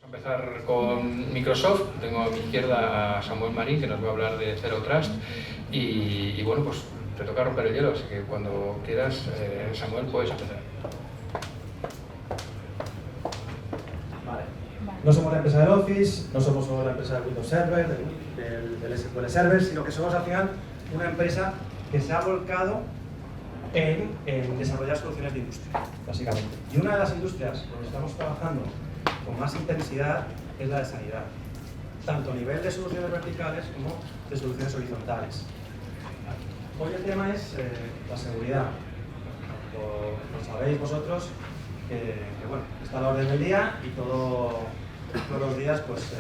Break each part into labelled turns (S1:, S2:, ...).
S1: Empezar con Microsoft. Tengo a mi izquierda a Samuel Marín, que nos va a hablar de Zero Trust y bueno, pues te toca romper el hielo, así que cuando quieras, Samuel, puedes empezar.
S2: Vale. No somos la empresa del Office, no somos solo la empresa del Windows Server, del SQL Server, sino que somos al final una empresa que se ha volcado en desarrollar soluciones de industria, básicamente. Y una de las industrias donde estamos trabajando con más intensidad es la de sanidad, tanto a nivel de soluciones verticales como de soluciones horizontales. Hoy el tema es la seguridad. Lo sabéis vosotros que bueno, está a la orden del día y todos los días, pues,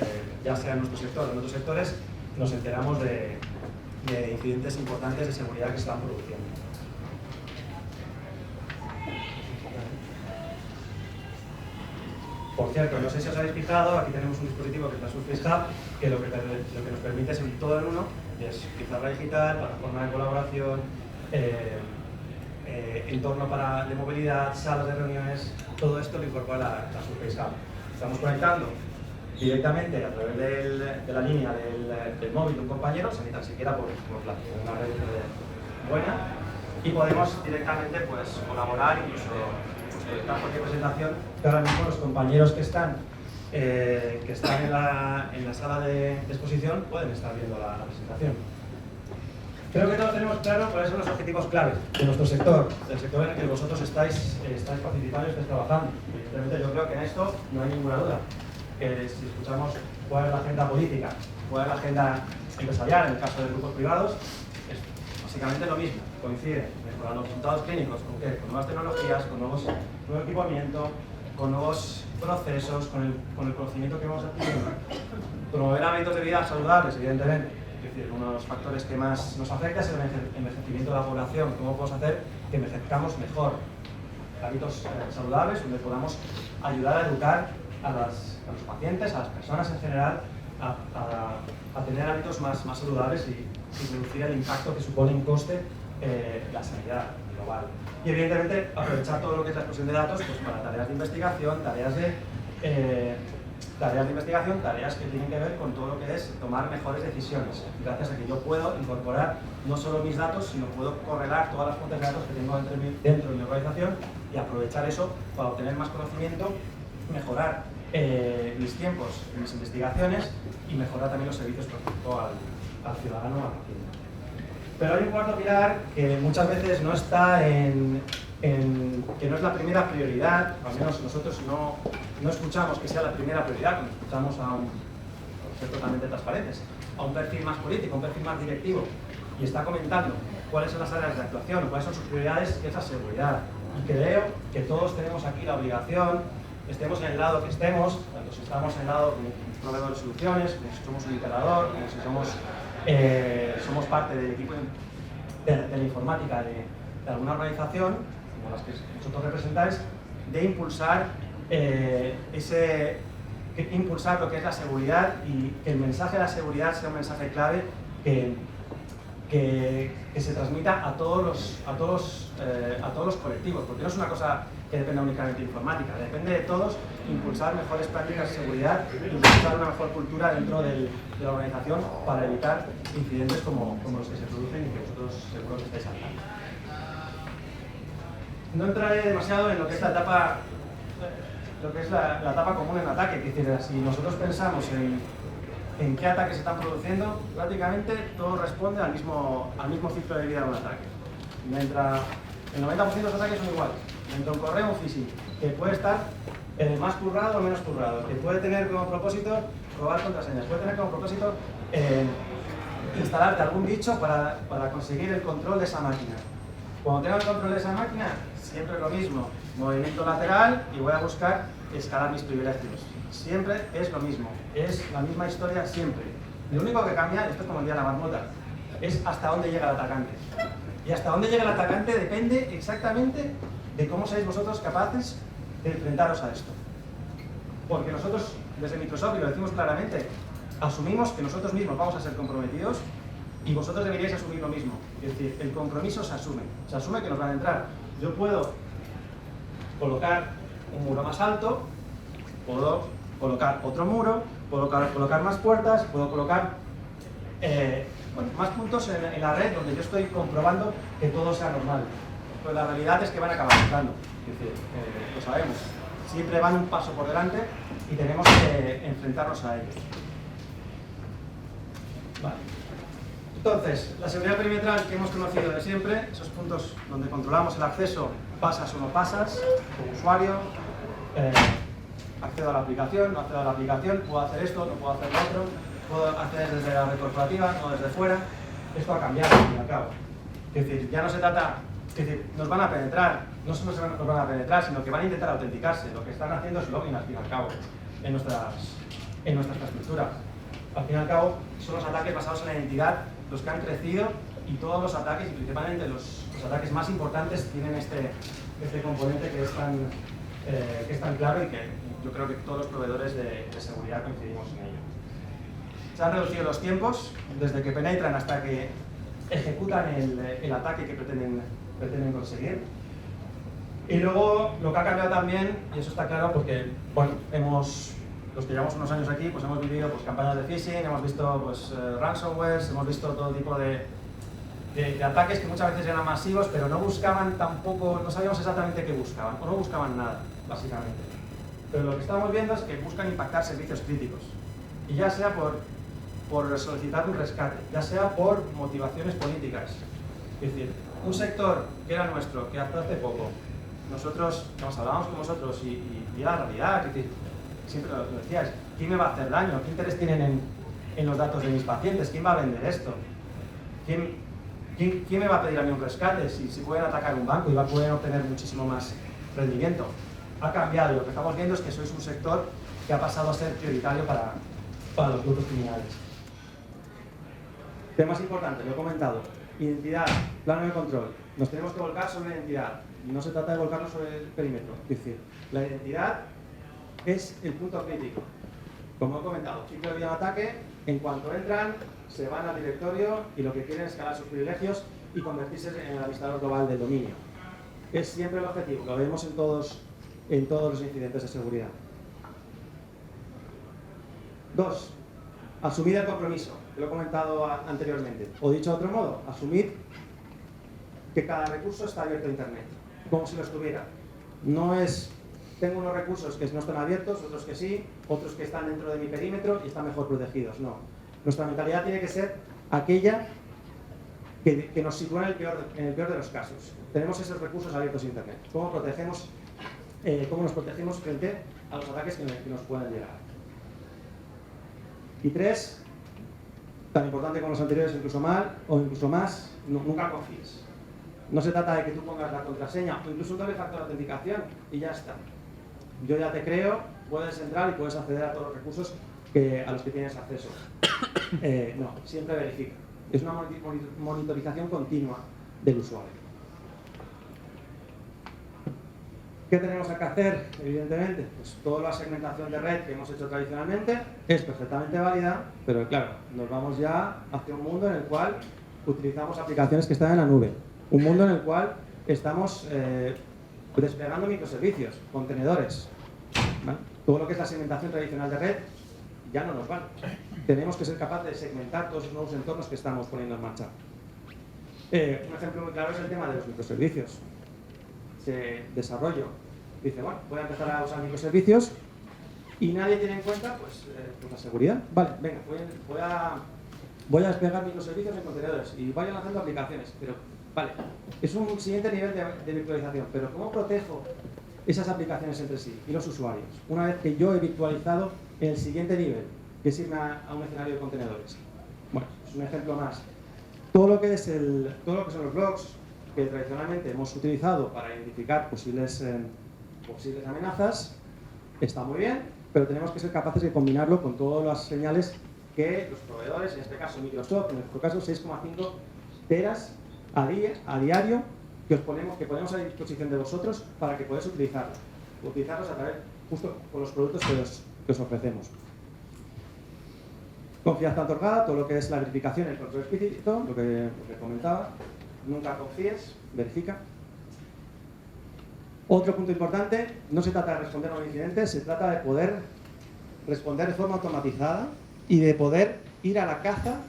S2: ya sea en nuestro sector o en otros sectores, nos enteramos de incidentes importantes de seguridad que se están produciendo. Por cierto, no sé si os habéis fijado, aquí tenemos un dispositivo que es la Surface Hub, que lo que nos permite es todo en uno, es pizarra digital, plataforma de colaboración, entorno de movilidad, salas de reuniones, todo esto lo incorpora la Surface Hub. Estamos conectando directamente a través de la línea del móvil de un compañero, ni tan siquiera por una red buena, y podemos directamente, pues, colaborar, incluso proyectar cualquier presentación que ahora mismo los compañeros que están en la sala de exposición pueden estar viendo la presentación. Creo que todos tenemos claro cuáles son los objetivos clave de nuestro sector, del sector en el que vosotros estáis participando y estáis trabajando. Evidentemente, yo creo que en esto no hay ninguna duda. Si escuchamos cuál es la agenda política, cuál es la agenda empresarial en el caso de grupos privados, es básicamente lo mismo, coincide, mejorar los resultados clínicos, ¿con qué? Con nuevas tecnologías, con nuevo equipamiento, con nuevos procesos, con el conocimiento que vamos adquiriendo. Promover hábitos de vida saludables, evidentemente. Es decir, uno de los factores que más nos afecta es el envejecimiento de la población. ¿Cómo podemos hacer que envejezcamos mejor? Hábitos saludables, donde podamos ayudar a educar a los pacientes, a las personas en general, a tener hábitos más saludables y reducir el impacto que supone en coste la sanidad global. Y evidentemente aprovechar todo lo que es la explosión de datos, pues, para tareas de investigación, tareas que tienen que ver con todo lo que es tomar mejores decisiones, gracias a que yo puedo incorporar no solo mis datos, sino puedo correlar todas las fuentes de datos que tengo dentro de mi organización y aprovechar eso para obtener más conocimiento, mejorar mis tiempos en mis investigaciones y mejorar también los servicios que ofrezco al ciudadano o al paciente. Pero hay un cuarto pilar que muchas veces no está que no es la primera prioridad, al menos nosotros no escuchamos que sea la primera prioridad, cuando escuchamos por ser totalmente transparentes, a un perfil más político, un perfil más directivo, y está comentando cuáles son las áreas de actuación o cuáles son sus prioridades, que es la seguridad. Y creo que todos tenemos aquí la obligación, estemos en el lado que estemos, tanto si estamos en el lado como proveedor de soluciones, como si somos un integrador, como si somos parte del equipo de la informática de alguna organización, como las que vosotros representáis, de impulsar impulsar lo que es la seguridad y que el mensaje de la seguridad sea un mensaje clave que se transmita a todos los colectivos, porque no es una cosa que dependa únicamente de informática, depende de todos impulsar mejores prácticas de seguridad, impulsar una mejor cultura dentro de la organización para evitar incidentes como los que se producen y que vosotros seguro que estáis al tanto. No entraré demasiado en lo que es la etapa común en ataque, es decir, si nosotros pensamos en qué ataques se están produciendo, prácticamente todo responde al mismo ciclo de vida de un ataque. Mientras el 90% de los ataques son iguales. Mientras un correo, un phishing, que puede estar más currado o menos currado, que puede tener como propósito robar contraseñas, puede tener como propósito instalarte algún bicho para conseguir el control de esa máquina. Cuando tengo el control de esa máquina, siempre es lo mismo, movimiento lateral y voy a buscar escalar mis privilegios. Siempre es lo mismo, es la misma historia siempre. Lo único que cambia, esto es como el día de la marmota, es hasta dónde llega el atacante. Y hasta dónde llega el atacante depende exactamente de cómo seáis vosotros capaces de enfrentaros a esto. Porque nosotros, desde Microsoft, y lo decimos claramente, asumimos que nosotros mismos vamos a ser comprometidos y vosotros deberíais asumir lo mismo. Es decir, el compromiso se asume que nos van a entrar. Yo puedo colocar un muro más alto, puedo colocar otro muro, puedo colocar más puertas, puedo colocar más puntos en la red donde yo estoy comprobando que todo sea normal. Pues la realidad es que van a acabar entrando, es decir, lo sabemos. Siempre van un paso por delante y tenemos que enfrentarnos a ellos. Vale. Entonces, la seguridad perimetral que hemos conocido de siempre, esos puntos donde controlamos el acceso, pasas o no pasas, como usuario, accedo a la aplicación, no accedo a la aplicación, puedo hacer esto, no puedo hacer lo otro, puedo acceder desde la red corporativa, no desde fuera. Esto ha cambiado al fin y al cabo. Es decir, ya no se trata, es decir, nos van a penetrar, no solo nos van a penetrar, sino que van a intentar autenticarse. Lo que están haciendo es login al fin y al cabo en nuestras infraestructuras. Al fin y al cabo, son los ataques basados en la identidad los que han crecido, y todos los ataques, y principalmente los ataques más importantes, tienen este componente que es tan claro y que yo creo que todos los proveedores de seguridad coincidimos en ello. Se han reducido los tiempos desde que penetran hasta que ejecutan el ataque que pretenden conseguir. Y luego lo que ha cambiado también, y eso está claro porque bueno, los que llevamos unos años aquí, pues hemos vivido pues, campañas de phishing, hemos visto pues, ransomwares, hemos visto todo tipo de ataques que muchas veces eran masivos, pero no buscaban tampoco, no sabíamos exactamente qué buscaban, o no buscaban nada, básicamente. Pero lo que estamos viendo es que buscan impactar servicios críticos, y ya sea por solicitar un rescate, ya sea por motivaciones políticas. Es decir, un sector que era nuestro, que hasta hace poco, nosotros nos hablábamos con vosotros y era la realidad, es decir, siempre lo decías, ¿quién me va a hacer daño? ¿Qué interés tienen en los datos de mis pacientes? ¿Quién va a vender esto? ¿Quién me va a pedir a mí un rescate si pueden atacar un banco y pueden obtener muchísimo más rendimiento? Ha cambiado, y lo que estamos viendo es que sois un sector que ha pasado a ser prioritario para los grupos criminales. Temas importantes, lo he comentado. Identidad, plano de control. Nos tenemos que volcar sobre la identidad. No se trata de volcarnos sobre el perímetro. Es decir, la identidad es el punto crítico. Como he comentado, ciclo de vida de ataque, en cuanto entran, se van al directorio y lo que quieren es escalar sus privilegios y convertirse en el administrador global del dominio. Es siempre el objetivo, lo vemos en todos los incidentes de seguridad. 2. Asumir el compromiso, que lo he comentado anteriormente. O dicho de otro modo, asumir que cada recurso está abierto a Internet, como si lo estuviera. No es, tengo unos recursos que no están abiertos, otros que sí, otros que están dentro de mi perímetro y están mejor protegidos. No. Nuestra mentalidad tiene que ser aquella que nos sitúa en el peor de los casos. Tenemos esos recursos abiertos a Internet. ¿Cómo nos protegemos frente a los ataques que nos puedan llegar? Y 3, tan importante como los anteriores, incluso más, nunca confíes. No se trata de que tú pongas la contraseña o incluso un doble factor de autenticación y ya está. Yo ya te creo, puedes entrar y puedes acceder a todos los recursos a los que tienes acceso. No, siempre verifica. Es una monitorización continua del usuario. ¿Qué tenemos que hacer? Evidentemente, pues toda la segmentación de red que hemos hecho tradicionalmente es perfectamente válida, pero claro, nos vamos ya hacia un mundo en el cual utilizamos aplicaciones que están en la nube. Un mundo en el cual estamos desplegando microservicios, contenedores. ¿Vale? Todo lo que es la segmentación tradicional de red ya no nos vale. Tenemos que ser capaces de segmentar todos los nuevos entornos que estamos poniendo en marcha. Un ejemplo muy claro es el tema de los microservicios. Desarrollo. Dice, bueno, voy a empezar a usar microservicios y nadie tiene en cuenta pues la seguridad. Vale, venga, voy a desplegar microservicios en contenedores y vayan lanzando aplicaciones. Pero, vale, es un siguiente nivel de virtualización, pero ¿cómo protejo esas aplicaciones entre sí y los usuarios? Una vez que yo he virtualizado en el siguiente nivel, que es irme a un escenario de contenedores. Bueno, es un ejemplo más. Todo lo que son los blogs que tradicionalmente hemos utilizado para identificar posibles amenazas, está muy bien, pero tenemos que ser capaces de combinarlo con todas las señales que los proveedores, en este caso Microsoft, en nuestro caso 6,5 teras a diario, que ponemos a disposición de vosotros para que podáis utilizarlos a través, justo con los productos que os ofrecemos. Confianza otorgada, todo lo que es la verificación, el control explícito, lo que comentaba. Nunca confíes, verifica. Otro punto importante, no se trata de responder a un incidente, se trata de poder responder de forma automatizada y de poder ir a la caza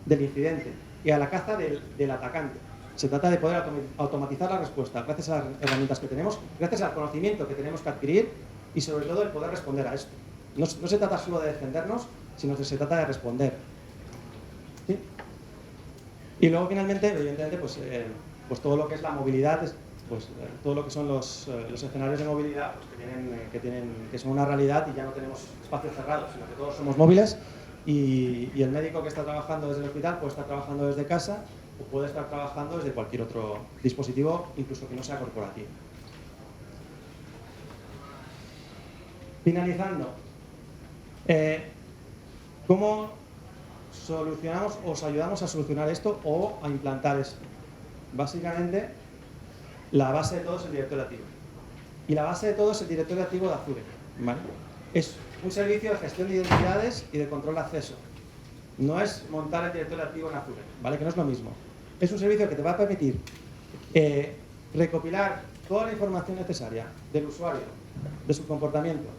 S2: del incidente y a la caza del atacante. Se trata de poder automatizar la respuesta gracias a las herramientas que tenemos, gracias al conocimiento que tenemos que adquirir y sobre todo el poder responder a esto. No se trata solo de defendernos, sino que se trata de responder. ¿Sí? Y luego finalmente, evidentemente, pues todo lo que es la movilidad, pues todo lo que son los escenarios de movilidad, pues que son una realidad y ya no tenemos espacios cerrados, sino que todos somos móviles y el médico que está trabajando desde el hospital puede estar trabajando desde casa o puede estar trabajando desde cualquier otro dispositivo, incluso que no sea corporativo. Finalizando, ¿cómo solucionamos o os ayudamos a solucionar esto o a implantar esto? Básicamente, la base de todo es el directorio activo. Y la base de todo es el directorio activo de Azure, ¿vale? Es un servicio de gestión de identidades y de control de acceso. No es montar el directorio activo en Azure, ¿vale? Que no es lo mismo. Es un servicio que te va a permitir recopilar toda la información necesaria del usuario, de su comportamiento,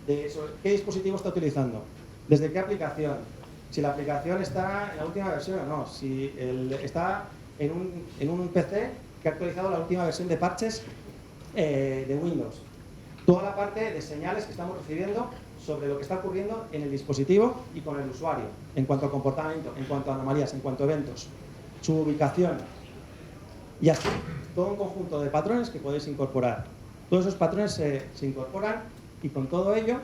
S2: de qué dispositivo está utilizando, desde qué aplicación, si la aplicación está en la última versión o no, si está en un PC que ha actualizado la última versión de parches de Windows. Toda la parte de señales que estamos recibiendo sobre lo que está ocurriendo en el dispositivo y con el usuario, en cuanto a comportamiento, en cuanto a anomalías, en cuanto a eventos, su ubicación. Y así, todo un conjunto de patrones que podéis incorporar. Todos esos patrones se incorporan y con todo ello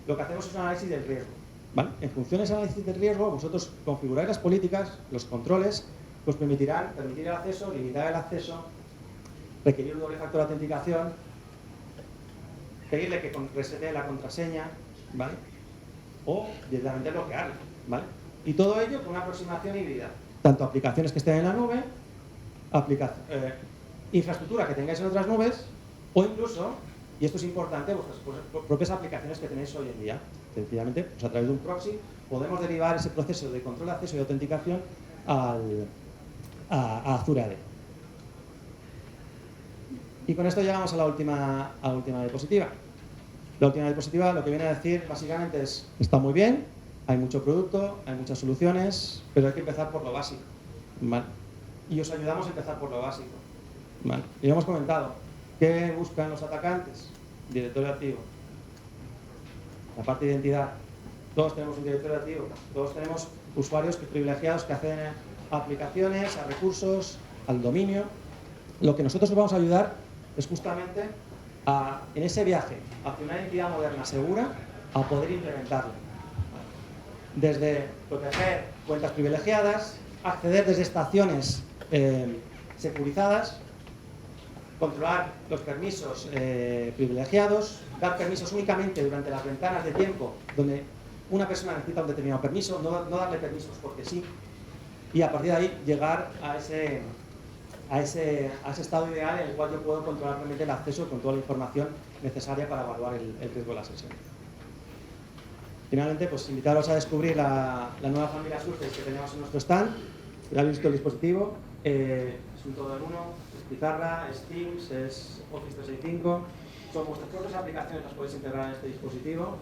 S2: lo que hacemos es un análisis del riesgo, ¿vale? En función de ese análisis del riesgo, vosotros configuráis las políticas, los controles, que os permitirán permitir el acceso, limitar el acceso, requerir un doble factor de autenticación, pedirle que resete la contraseña, ¿vale? O directamente bloquearlo, ¿vale? Y todo ello con una aproximación híbrida. Tanto aplicaciones que estén en la nube, infraestructura que tengáis en otras nubes, o incluso, y esto es importante, vuestras propias aplicaciones que tenéis hoy en día. Sencillamente, pues a través de un proxy, podemos derivar ese proceso de control de acceso y autenticación a Azure AD. Y con esto llegamos a la última diapositiva. La última diapositiva lo que viene a decir básicamente es: está muy bien, hay mucho producto, hay muchas soluciones, pero hay que empezar por lo básico, ¿vale? Y os ayudamos a empezar por lo básico, ¿vale? Y hemos comentado, ¿qué buscan los atacantes? Directorio activo. La parte de identidad. Todos tenemos un directorio activo, todos tenemos usuarios privilegiados que acceden a aplicaciones, a recursos, al dominio. Lo que nosotros os vamos a ayudar es justamente en ese viaje hacia una identidad moderna segura, a poder implementarlo. Desde proteger cuentas privilegiadas, acceder desde estaciones securizadas, controlar los permisos privilegiados, dar permisos únicamente durante las ventanas de tiempo donde una persona necesita un determinado permiso, no darle permisos porque sí, y a partir de ahí llegar a ese estado ideal en el cual yo puedo controlar realmente el acceso con toda la información necesaria para evaluar el riesgo de la sesión. Finalmente, pues invitaros a descubrir la nueva familia Surface que tenemos en nuestro stand. Ya habéis visto el dispositivo, es un todo en uno, es pizarra, es Teams, es Office 365, son vuestras propias aplicaciones, las podéis integrar en este dispositivo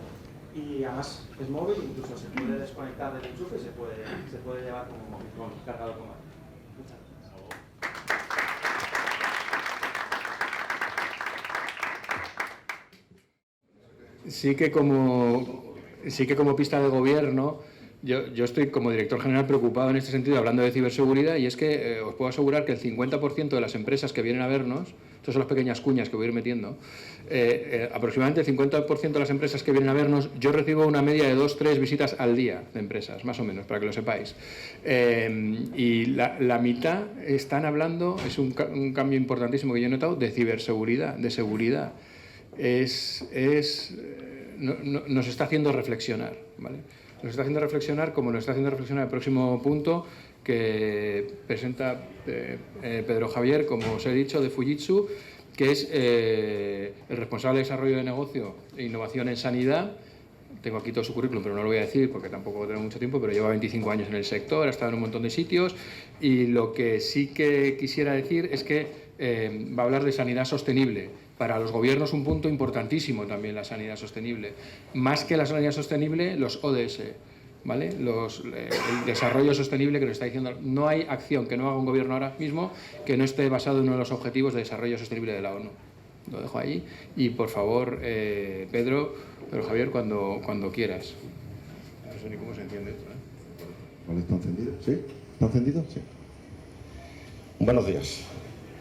S2: y además es móvil, incluso se puede desconectar del enchufe y se puede llevar como móvil, con cargador como móvil. Muchas gracias.
S1: Sí que como pista de gobierno, yo estoy como director general preocupado en este sentido, hablando de ciberseguridad, y es que os puedo asegurar que el 50% de las empresas que vienen a vernos, estas son las pequeñas cuñas que voy a ir metiendo, aproximadamente el 50% de las empresas que vienen a vernos, yo recibo una media de 2-3 visitas al día de empresas, más o menos, para que lo sepáis. Y la mitad están hablando, es un cambio importantísimo que yo he notado, de ciberseguridad, de seguridad. Nos está haciendo reflexionar, ¿vale? Nos está haciendo reflexionar como nos está haciendo reflexionar el próximo punto que presenta Pedro Javier, como os he dicho, de Fujitsu, que es el responsable de desarrollo de negocio e innovación en sanidad. Tengo aquí todo su currículum, pero no lo voy a decir porque tampoco tengo mucho tiempo, pero lleva 25 años en el sector, ha estado en un montón de sitios, y lo que sí que quisiera decir es que va a hablar de sanidad sostenible, Para los gobiernos un punto importantísimo también la sanidad sostenible. Más que la sanidad sostenible, los ODS, ¿vale? El desarrollo sostenible que nos está diciendo. No hay acción que no haga un gobierno ahora mismo que no esté basado en uno de los objetivos de desarrollo sostenible de la ONU. Lo dejo ahí y por favor, Pedro Javier, cuando quieras. No sé ni cómo se entiende esto, ¿eh?
S3: ¿Vale? ¿Está encendido? ¿Sí? ¿Está encendido? Sí.
S4: Buenos días.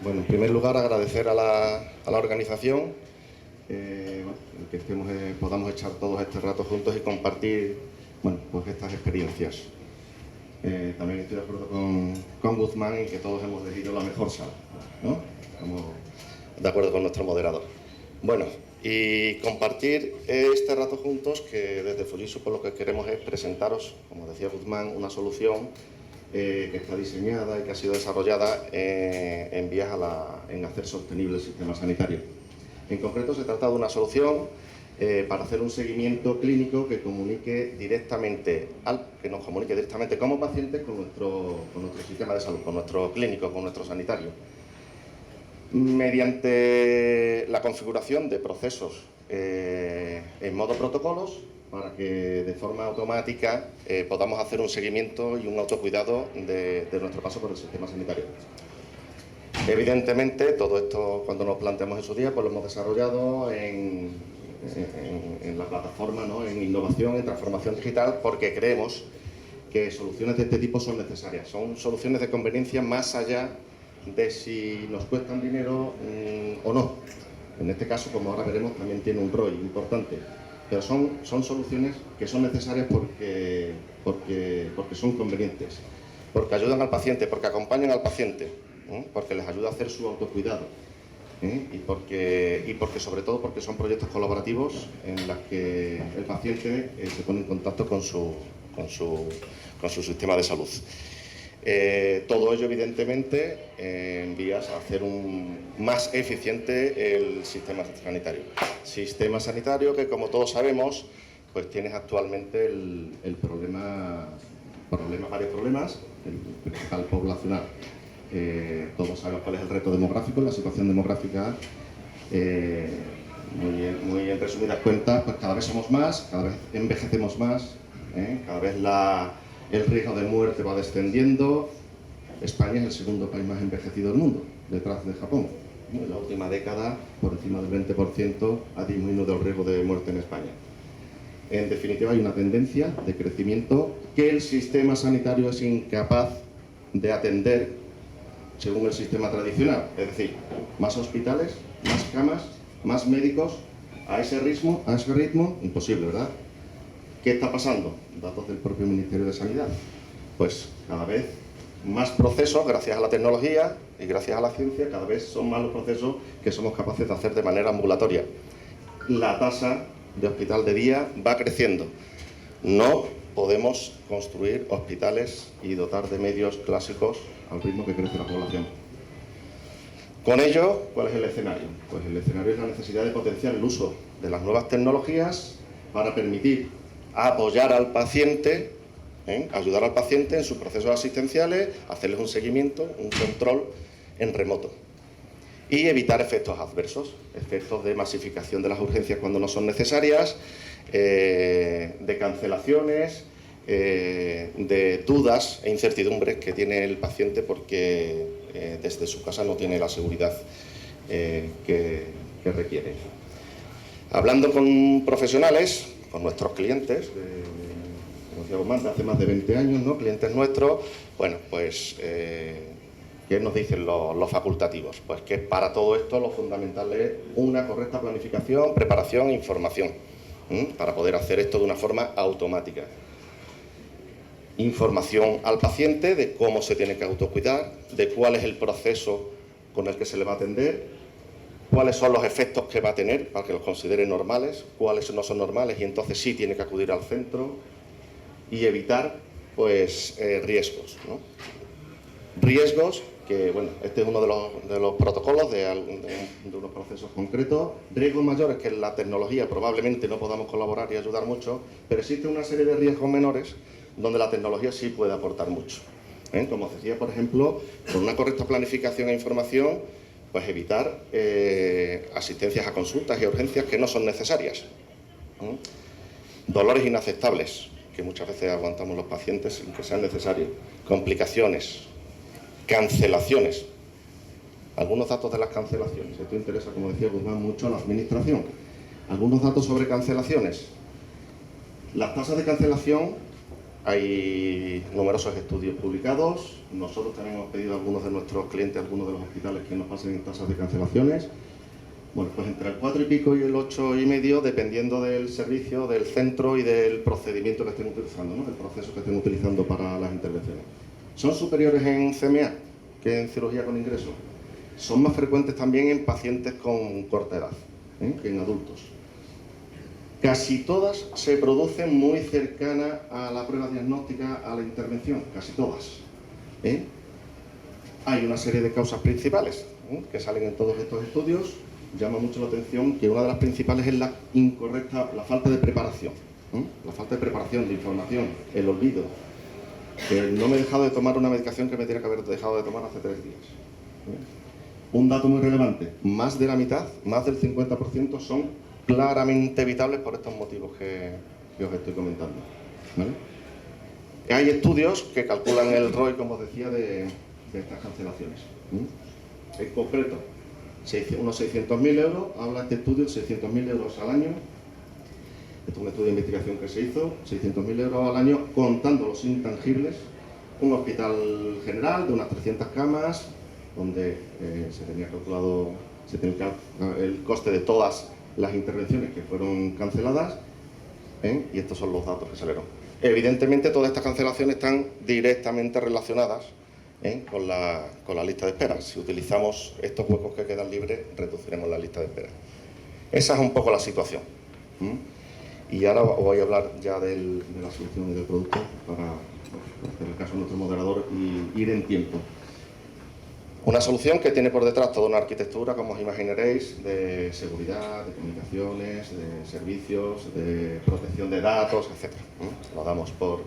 S4: Bueno, en primer lugar agradecer a la organización el que podamos echar todos este rato juntos y compartir pues estas experiencias. También estoy de acuerdo con Guzmán en que todos hemos elegido la mejor sala, ¿no? Estamos de acuerdo con nuestro moderador. Bueno, y compartir este rato juntos, que desde Fujitsu por lo que queremos es presentaros, como decía Guzmán, una solución que está diseñada y que ha sido desarrollada en vías en hacer sostenible el sistema sanitario. En concreto se trata de una solución para hacer un seguimiento clínico que nos comunique directamente como pacientes con nuestro sistema de salud, con nuestro clínico, con nuestro sanitario. Mediante la configuración de procesos en modo protocolos, para que de forma automática podamos hacer un seguimiento y un autocuidado de nuestro paso por el sistema sanitario. Evidentemente, todo esto, cuando nos planteamos en su día, pues lo hemos desarrollado en la plataforma, ¿no? En innovación, en transformación digital, porque creemos que soluciones de este tipo son necesarias. Son soluciones de conveniencia más allá de si nos cuestan dinero o no. En este caso, como ahora veremos, también tiene un ROI importante. Pero son soluciones que son necesarias porque son convenientes, porque ayudan al paciente, porque acompañan al paciente, porque les ayuda a hacer su autocuidado y porque sobre todo porque son proyectos colaborativos en los que el paciente se pone en contacto con su sistema de salud. Todo ello, evidentemente, en vías a hacer más eficiente el sistema sanitario. Sistema sanitario que, como todos sabemos, pues tienes actualmente varios problemas, el principal poblacional. Todos sabemos cuál es el reto demográfico, la situación demográfica, muy en resumidas cuentas, pues cada vez somos más, cada vez envejecemos más, cada vez el riesgo de muerte va descendiendo. España es el segundo país más envejecido del mundo, detrás de Japón. En la última década, por encima del 20%, ha disminuido el riesgo de muerte en España. En definitiva, hay una tendencia de crecimiento que el sistema sanitario es incapaz de atender según el sistema tradicional. Es decir, más hospitales, más camas, más médicos, a ese ritmo, imposible, ¿verdad? ¿Qué está pasando? Datos del propio Ministerio de Sanidad. Pues cada vez más procesos, gracias a la tecnología y gracias a la ciencia, cada vez son más los procesos que somos capaces de hacer de manera ambulatoria. La tasa de hospital de día va creciendo. No podemos construir hospitales y dotar de medios clásicos al ritmo que crece la población. Con ello, ¿cuál es el escenario? Pues el escenario es la necesidad de potenciar el uso de las nuevas tecnologías para permitir apoyar al paciente, ayudar al paciente en sus procesos asistenciales, hacerles un seguimiento, un control en remoto y evitar efectos adversos, efectos de masificación de las urgencias cuando no son necesarias, de cancelaciones, de dudas e incertidumbres que tiene el paciente porque desde su casa no tiene la seguridad que requiere. Hablando con profesionales, con nuestros clientes, como decía Guzmán, de hace más de 20 años, ¿no? Clientes nuestros, bueno, pues, ¿qué nos dicen los facultativos? Pues que para todo esto lo fundamental es una correcta planificación, preparación e información, para poder hacer esto de una forma automática. Información al paciente de cómo se tiene que autocuidar, de cuál es el proceso con el que se le va a atender, cuáles son los efectos que va a tener para que los considere normales, cuáles no son normales y entonces sí tiene que acudir al centro y evitar pues riesgos, ¿no? Riesgos que, bueno, este es uno de los protocolos de unos procesos concretos. Riesgos mayores que en la tecnología probablemente no podamos colaborar y ayudar mucho, pero existe una serie de riesgos menores donde la tecnología sí puede aportar mucho. Como os decía, por ejemplo, con una correcta planificación e información, Pues evitar asistencias a consultas y urgencias que no son necesarias. Dolores inaceptables, que muchas veces aguantamos los pacientes sin que sean necesarios. Complicaciones, cancelaciones. Algunos datos de las cancelaciones. Esto interesa, como decía Guzmán, mucho a la administración. Algunos datos sobre cancelaciones. Las tasas de cancelación, hay numerosos estudios publicados. Nosotros también hemos pedido a algunos de nuestros clientes, a algunos de los hospitales, que nos pasen tasas de cancelaciones. Bueno, pues entre el 4 y pico y el 8,5, dependiendo del servicio, del centro y del procedimiento que estén utilizando, ¿no? Del proceso que estén utilizando para las intervenciones. ¿Son superiores en CMA que en cirugía con ingreso? Son más frecuentes también en pacientes con corta edad, que en adultos. Casi todas se producen muy cercana a la prueba diagnóstica, a la intervención, casi todas. Hay una serie de causas principales que salen en todos estos estudios. Llama mucho la atención que una de las principales es la falta de preparación. La falta de preparación, de información, el olvido. Que no me he dejado de tomar una medicación que me tenía que haber dejado de tomar hace 3 días. Un dato muy relevante, más de la mitad, más del 50% son claramente evitables por estos motivos que os estoy comentando. ¿Vale? Hay estudios que calculan el ROI, como os decía, de estas cancelaciones. En concreto, unos 600.000 euros, habla este estudio, 600.000 euros al año. Esto es un estudio de investigación que se hizo, 600.000 euros al año, contando los intangibles. Un hospital general de unas 300 camas, donde se tenía calculado el coste de todas las intervenciones que fueron canceladas, y estos son los datos que salieron. Evidentemente, todas estas cancelaciones están directamente relacionadas con la lista de espera. Si utilizamos estos huecos que quedan libres, reduciremos la lista de espera. Esa es un poco la situación. Y ahora os voy a hablar ya de la solución y del producto para hacer el caso de nuestro moderador y ir en tiempo. Una solución que tiene por detrás toda una arquitectura, como os imaginaréis, de seguridad, de comunicaciones, de servicios, de protección de datos, etc. Lo damos por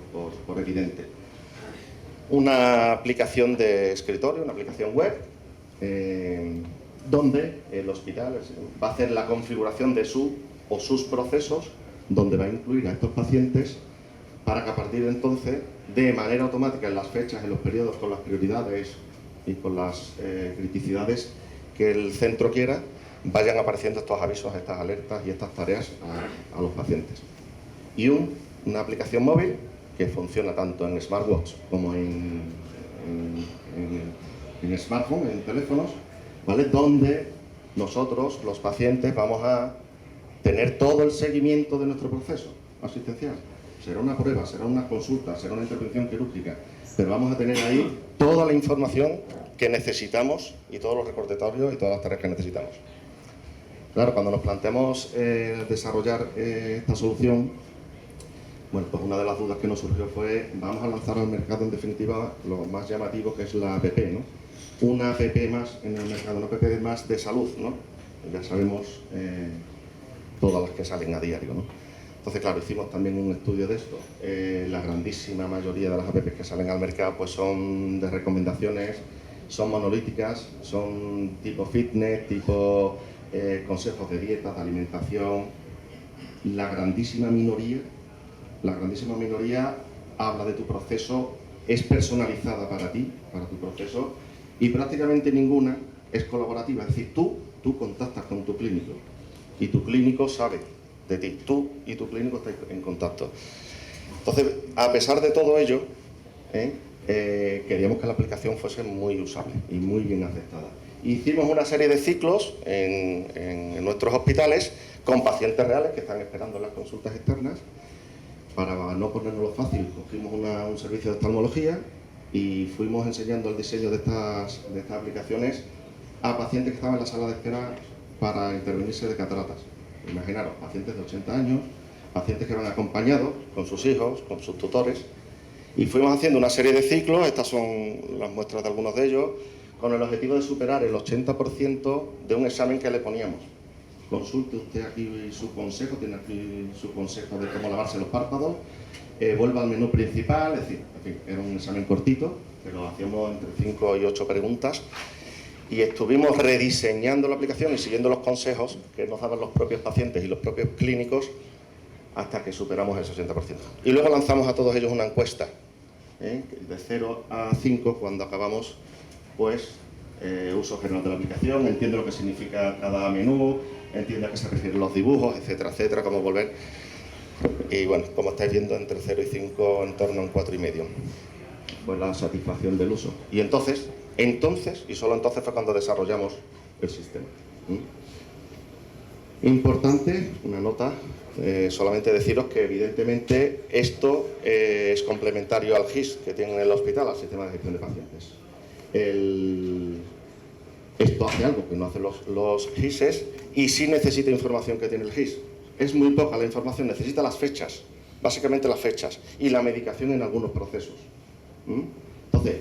S4: evidente. Una aplicación de escritorio, una aplicación web, donde el hospital va a hacer la configuración de sus procesos, donde va a incluir a estos pacientes para que a partir de entonces, de manera automática, en las fechas, en los periodos, con las prioridades y con las criticidades que el centro quiera, vayan apareciendo estos avisos, estas alertas y estas tareas a los pacientes. Y una aplicación móvil que funciona tanto en smartwatch como en smartphone, en teléfonos, ¿vale? Donde nosotros, los pacientes, vamos a tener todo el seguimiento de nuestro proceso asistencial. Será una prueba, será una consulta, será una intervención quirúrgica, pero vamos a tener ahí toda la información que necesitamos y todos los recordatorios y todas las tareas que necesitamos. Claro, cuando nos planteamos desarrollar esta solución, bueno, pues una de las dudas que nos surgió fue, vamos a lanzar al mercado, en definitiva, lo más llamativo, que es la app, ¿no? Una app más en el mercado, una app más de salud, ¿no? Ya sabemos todas las que salen a diario, ¿no? Entonces, claro, hicimos también un estudio de esto. La grandísima mayoría de las apps que salen al mercado pues son de recomendaciones, son monolíticas, son tipo fitness, tipo consejos de dieta, de alimentación. La grandísima minoría habla de tu proceso, es personalizada para ti, para tu proceso, y prácticamente ninguna es colaborativa. Es decir, tú contactas con tu clínico y tu clínico sabe de ti, tú y tu clínico estáis en contacto. Entonces, a pesar de todo ello, queríamos que la aplicación fuese muy usable y muy bien aceptada. Hicimos una serie de ciclos en nuestros hospitales con pacientes reales que están esperando las consultas externas. Para no ponernos fácil, cogimos un servicio de oftalmología y fuimos enseñando el diseño de estas aplicaciones a pacientes que estaban en la sala de espera para intervenirse de cataratas. Imaginaros, pacientes de 80 años, pacientes que van acompañados con sus hijos, con sus tutores, y fuimos haciendo una serie de ciclos, estas son las muestras de algunos de ellos, con el objetivo de superar el 80% de un examen que le poníamos. Consulte usted aquí su consejo, tiene aquí su consejo de cómo lavarse los párpados, vuelva al menú principal, es decir, en fin, era un examen cortito, pero hacíamos entre 5 y 8 preguntas, y estuvimos rediseñando la aplicación y siguiendo los consejos que nos daban los propios pacientes y los propios clínicos hasta que superamos el 60%. Y luego lanzamos a todos ellos una encuesta, de 0 a 5, cuando acabamos, pues, uso general de la aplicación, entiende lo que significa cada menú, entiende a qué se refieren los dibujos, etcétera, etcétera, cómo volver. Y bueno, como estáis viendo, entre 0 y 5, en torno a un 4,5. Pues la satisfacción del uso. Y entonces, y solo entonces fue cuando desarrollamos el sistema. Importante, una nota, solamente deciros que evidentemente esto es complementario al GIS que tiene el hospital, al sistema de gestión de pacientes. Esto hace algo que no hacen los GISes y sí necesita información que tiene el GIS. Es muy poca la información, necesita las fechas, básicamente las fechas, y la medicación en algunos procesos. Entonces,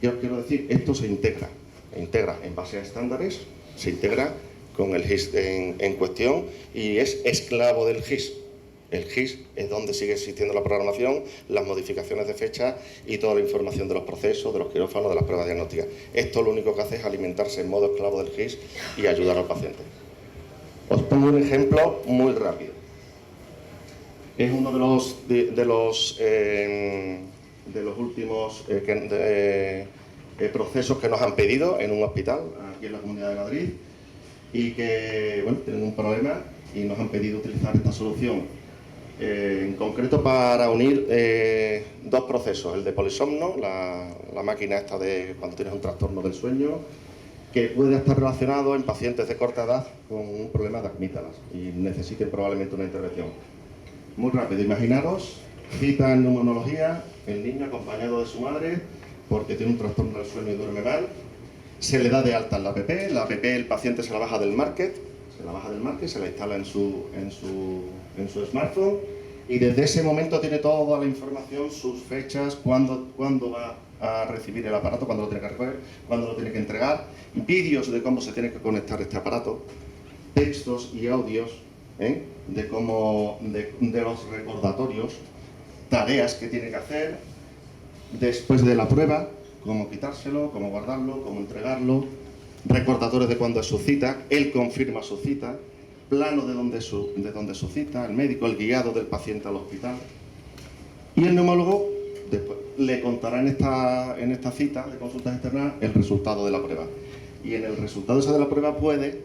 S4: yo quiero decir, esto se integra en base a estándares, se integra con el GIS en cuestión y es esclavo del GIS. El GIS es donde sigue existiendo la programación, las modificaciones de fecha y toda la información de los procesos, de los quirófanos, de las pruebas diagnósticas. Esto lo único que hace es alimentarse en modo esclavo del GIS y ayudar al paciente. Os pongo un ejemplo muy rápido. Es uno de los últimos procesos que nos han pedido en un hospital aquí en la Comunidad de Madrid y que, bueno, tienen un problema y nos han pedido utilizar esta solución en concreto para unir dos procesos, el de polisomno, la máquina esta de cuando tienes un trastorno del sueño, que puede estar relacionado en pacientes de corta edad con un problema de amígdalas y necesiten probablemente una intervención. Muy rápido, imaginaros, cita en neumonología, el niño acompañado de su madre porque tiene un trastorno del sueño y duerme mal, se le da de alta en la app, el paciente se la baja del market, se la instala en su smartphone y desde ese momento tiene toda la información, sus fechas, cuándo va a recibir el aparato, cuándo lo tiene que recoger, cuándo lo tiene que entregar, vídeos de cómo se tiene que conectar este aparato, textos y audios de los recordatorios, tareas que tiene que hacer después de la prueba, cómo quitárselo, cómo guardarlo, cómo entregarlo, recordatorios de cuándo es su cita, él confirma su cita, plano de dónde es su cita, el médico, el guiado del paciente al hospital. Y el neumólogo después le contará en esta cita de consultas externas el resultado de la prueba. Y en el resultado ese de la prueba puede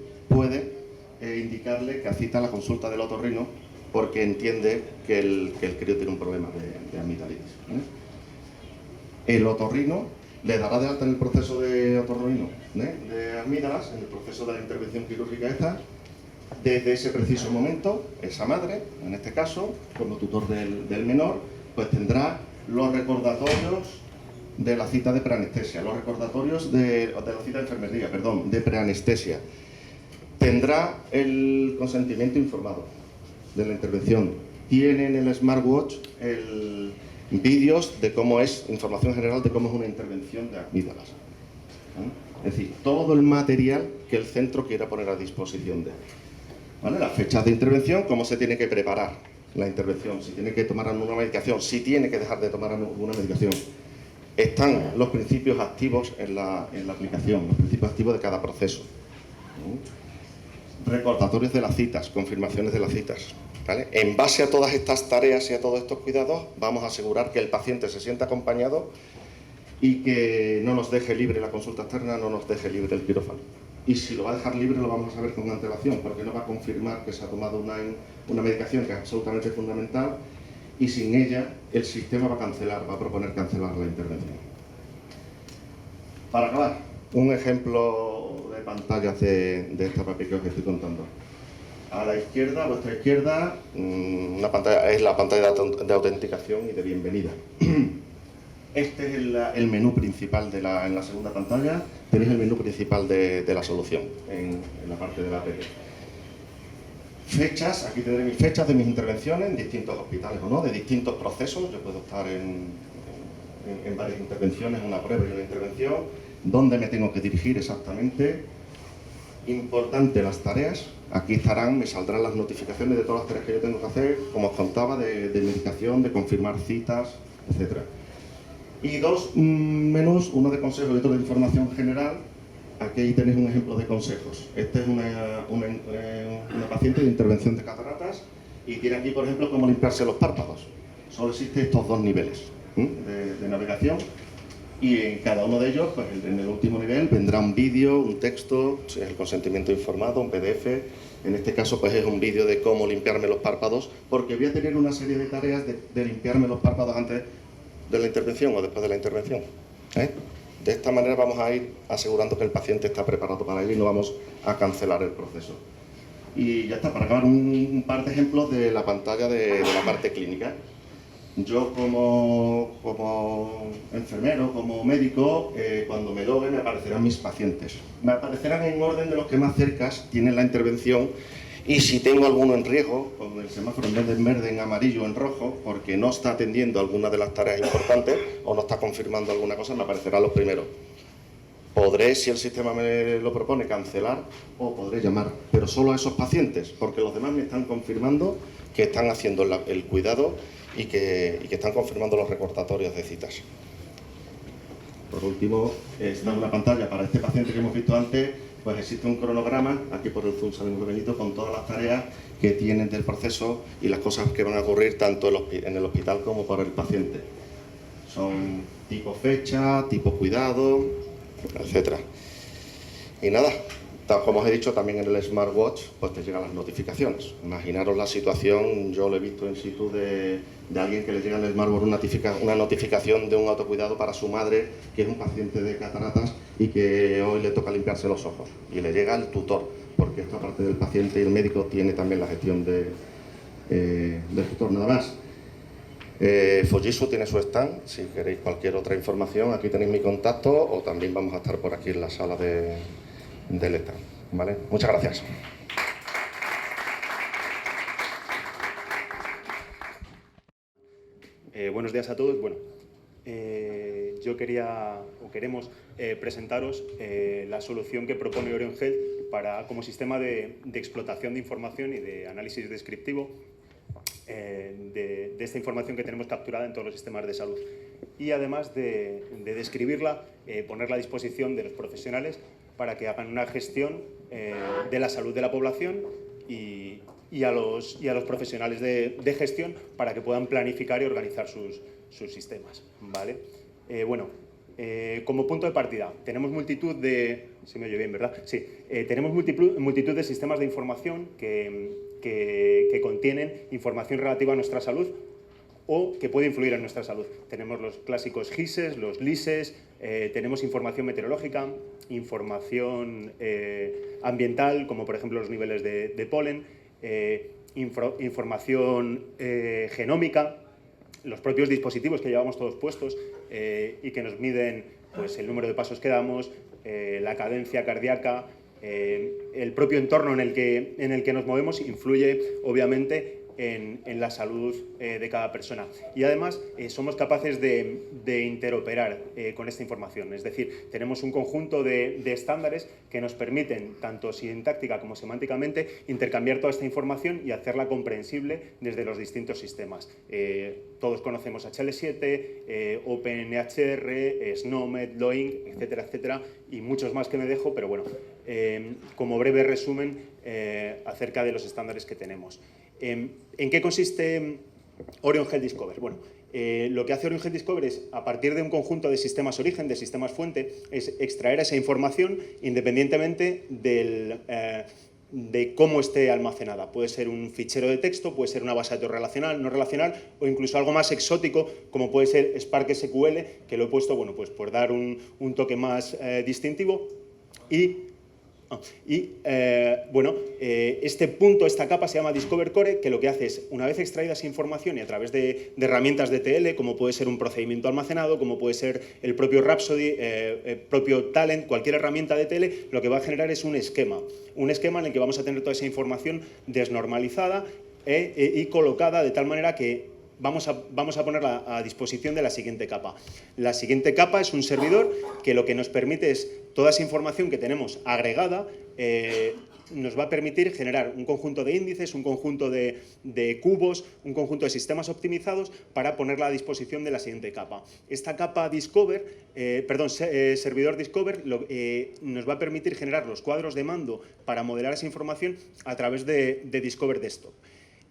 S4: indicarle que cita la consulta del otorrino porque entiende que el crío tiene un problema de amigdalitis. El otorrino le dará de alta en el proceso de otorrino de amígdalas, en el proceso de la intervención quirúrgica esta. Desde ese preciso momento, esa madre, en este caso, como tutor del menor, pues tendrá los recordatorios de la cita de preanestesia, los recordatorios de la cita de enfermería, perdón, de preanestesia. Tendrá el consentimiento informado de la intervención. Tiene en el smartwatch vídeos de cómo es, información general de cómo es una intervención de amígdalas. Es decir, todo el material que el centro quiera poner a disposición de él. ¿Vale? Las fechas de intervención, cómo se tiene que preparar la intervención, si tiene que tomar alguna medicación, si tiene que dejar de tomar alguna medicación. Están los principios activos en la aplicación, los principios activos de cada proceso. Recordatorios de las citas, confirmaciones de las citas. ¿Vale? En base a todas estas tareas y a todos estos cuidados, vamos a asegurar que el paciente se sienta acompañado y que no nos deje libre la consulta externa, no nos deje libre el quirófano. Y si lo va a dejar libre lo vamos a saber con antelación, porque no va a confirmar que se ha tomado una medicación que es absolutamente fundamental y sin ella el sistema va a proponer cancelar la intervención. Para acabar, un ejemplo de pantallas de esta papel que os estoy contando. A la izquierda, a vuestra izquierda, una pantalla, es la pantalla de autenticación y de bienvenida. Este es el menú principal en la segunda pantalla. Tenéis el menú principal de la solución en la parte de la app. Fechas, aquí tendré mis fechas de mis intervenciones en distintos hospitales o no, de distintos procesos. Yo puedo estar en varias intervenciones, una prueba y una intervención. ¿Dónde me tengo que dirigir exactamente? Importante, las tareas. Aquí me saldrán las notificaciones de todas las tareas que yo tengo que hacer, como os contaba, de medicación, de confirmar citas, etc. Y dos menús, uno de consejo y otro de información general, aquí tenéis un ejemplo de consejos. Esta es una paciente de intervención de cataratas y tiene aquí, por ejemplo, cómo limpiarse los párpados. Solo existen estos dos niveles de navegación y en cada uno de ellos, pues en el último nivel, vendrá un vídeo, un texto, el consentimiento informado, un PDF. En este caso, pues es un vídeo de cómo limpiarme los párpados, porque voy a tener una serie de tareas de limpiarme los párpados antes de la intervención o después de la intervención. De esta manera vamos a ir asegurando que el paciente está preparado para ello y no vamos a cancelar el proceso. Y ya está, para acabar un par de ejemplos de la pantalla de la parte clínica. Yo como enfermero, como médico, cuando me logue me aparecerán mis pacientes. Me aparecerán en orden de los que más cercas tienen la intervención y si tengo alguno en riesgo, con el semáforo en vez de en verde, en amarillo o en rojo, porque no está atendiendo alguna de las tareas importantes o no está confirmando alguna cosa, me aparecerán los primeros. Podré, si el sistema me lo propone, cancelar o podré llamar, pero solo a esos pacientes, porque los demás me están confirmando que están haciendo el cuidado y que están confirmando los recordatorios de citas. Por último, está una pantalla para este paciente que hemos visto antes, pues existe un cronograma, aquí por el Zoom sale muy pequeñito, con todas las tareas que tienen del proceso y las cosas que van a ocurrir tanto en el hospital como para el paciente. Son tipo fecha, tipo cuidado, etcétera. Y nada, como os he dicho, también en el smartwatch pues te llegan las notificaciones. Imaginaros la situación, yo lo he visto in situ de alguien que le llega en el smartwatch una notificación de un autocuidado para su madre, que es un paciente de cataratas y que hoy le toca limpiarse los ojos. Y le llega el tutor, porque esta parte del paciente y el médico tiene también la gestión del tutor, nada más. Fujitsu tiene su stand, si queréis cualquier otra información, aquí tenéis mi contacto o también vamos a estar por aquí en la sala del stand, ¿vale? Muchas gracias.
S5: Buenos días a todos. Bueno, yo queremos presentaros la solución que propone Orion Health como sistema de explotación de información y de análisis descriptivo de esta información que tenemos capturada en todos los sistemas de salud. Y además de describirla, ponerla a disposición de los profesionales para que hagan una gestión de la salud de la población y a los profesionales de gestión para que puedan planificar y organizar sus sistemas, ¿vale? Como punto de partida, tenemos multitud de... ¿Sí me oye bien, verdad? Sí. Tenemos multitud de sistemas de información que contienen información relativa a nuestra salud o que puede influir en nuestra salud. Tenemos los clásicos GISES, los LISES, tenemos información meteorológica, información ambiental, como por ejemplo los niveles de polen, información genómica, los propios dispositivos que llevamos todos puestos y que nos miden pues, el número de pasos que damos, la cadencia cardíaca, el propio entorno en el que nos movemos influye obviamente en la salud de cada persona. Y además somos capaces de interoperar con esta información, es decir, tenemos un conjunto de estándares que nos permiten, tanto sintáctica como semánticamente, intercambiar toda esta información y hacerla comprensible desde los distintos sistemas. Todos conocemos HL7, OpenEHR, SNOMED, LOINC, etcétera, etcétera, y muchos más que me dejo, pero bueno, como breve resumen acerca de los estándares que tenemos. ¿En qué consiste Orion Health Discover? Bueno, lo que hace Orion Health Discover es, a partir de un conjunto de sistemas origen, de sistemas fuente, es extraer esa información independientemente de cómo esté almacenada. Puede ser un fichero de texto, puede ser una base de datos relacional, no relacional, o incluso algo más exótico, como puede ser Spark SQL, que lo he puesto, bueno, pues por dar un toque más distintivo. Este punto, esta capa se llama Discover Core, que lo que hace es, una vez extraída esa información y a través de herramientas de TL, como puede ser un procedimiento almacenado, como puede ser el propio Rhapsody, el propio Talent, cualquier herramienta de TL, lo que va a generar es un esquema en el que vamos a tener toda esa información desnormalizada y colocada de tal manera que vamos a ponerla a disposición de la siguiente capa. La siguiente capa es un servidor que lo que nos permite es toda esa información que tenemos agregada, nos va a permitir generar un conjunto de índices, un conjunto de cubos, un conjunto de sistemas optimizados para ponerla a disposición de la siguiente capa. Esta capa servidor Discover nos va a permitir generar los cuadros de mando para modelar esa información a través de Discover Desktop.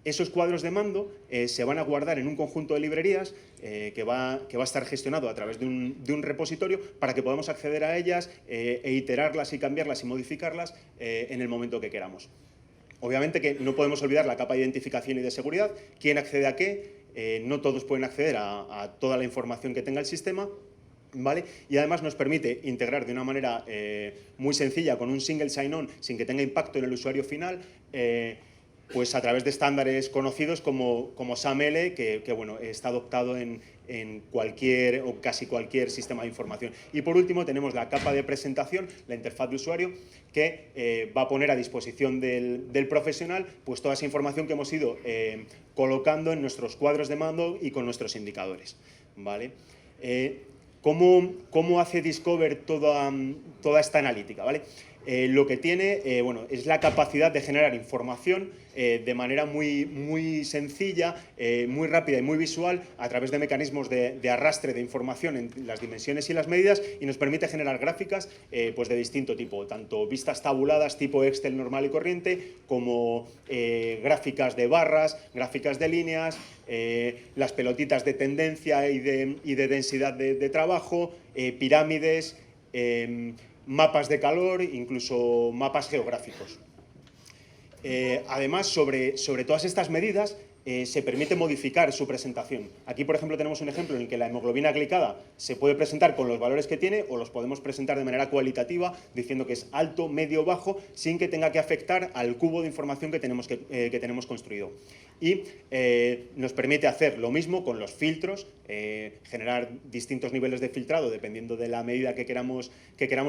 S5: Esos cuadros de mando se van a guardar en un conjunto de librerías que va a estar gestionado a través de un repositorio para que podamos acceder a ellas e iterarlas y cambiarlas y modificarlas en el momento que queramos. Obviamente que no podemos olvidar la capa de identificación y de seguridad. ¿Quién accede a qué? No todos pueden acceder a toda la información que tenga el sistema, ¿vale? Y además nos permite integrar de una manera muy sencilla con un single sign-on sin que tenga impacto en el usuario final, pues a través de estándares conocidos como SAML, que bueno, está adoptado en cualquier o casi cualquier sistema de información. Y por último tenemos la capa de presentación, la interfaz de usuario, que va a poner a disposición del profesional pues toda esa información que hemos ido colocando en nuestros cuadros de mando y con nuestros indicadores, ¿vale? ¿Cómo hace Discover toda esta analítica, ¿vale? Lo que tiene es la capacidad de generar información de manera muy sencilla, muy rápida y muy visual a través de mecanismos de arrastre de información en las dimensiones y las medidas, y nos permite generar gráficas pues de distinto tipo, tanto vistas tabuladas tipo Excel normal y corriente, como gráficas de barras, gráficas de líneas, las pelotitas de tendencia y de densidad de trabajo, pirámides, mapas de calor, incluso mapas geográficos. Además, sobre todas estas medidas, se permite modificar su presentación. Aquí, por ejemplo, tenemos un ejemplo en el que la hemoglobina glicada se puede presentar con los valores que tiene, o los podemos presentar de manera cualitativa, diciendo que es alto, medio, bajo, sin que tenga que afectar al cubo de información que tenemos construido. Y nos permite hacer lo mismo con los filtros, generar distintos niveles de filtrado dependiendo de la medida que queramos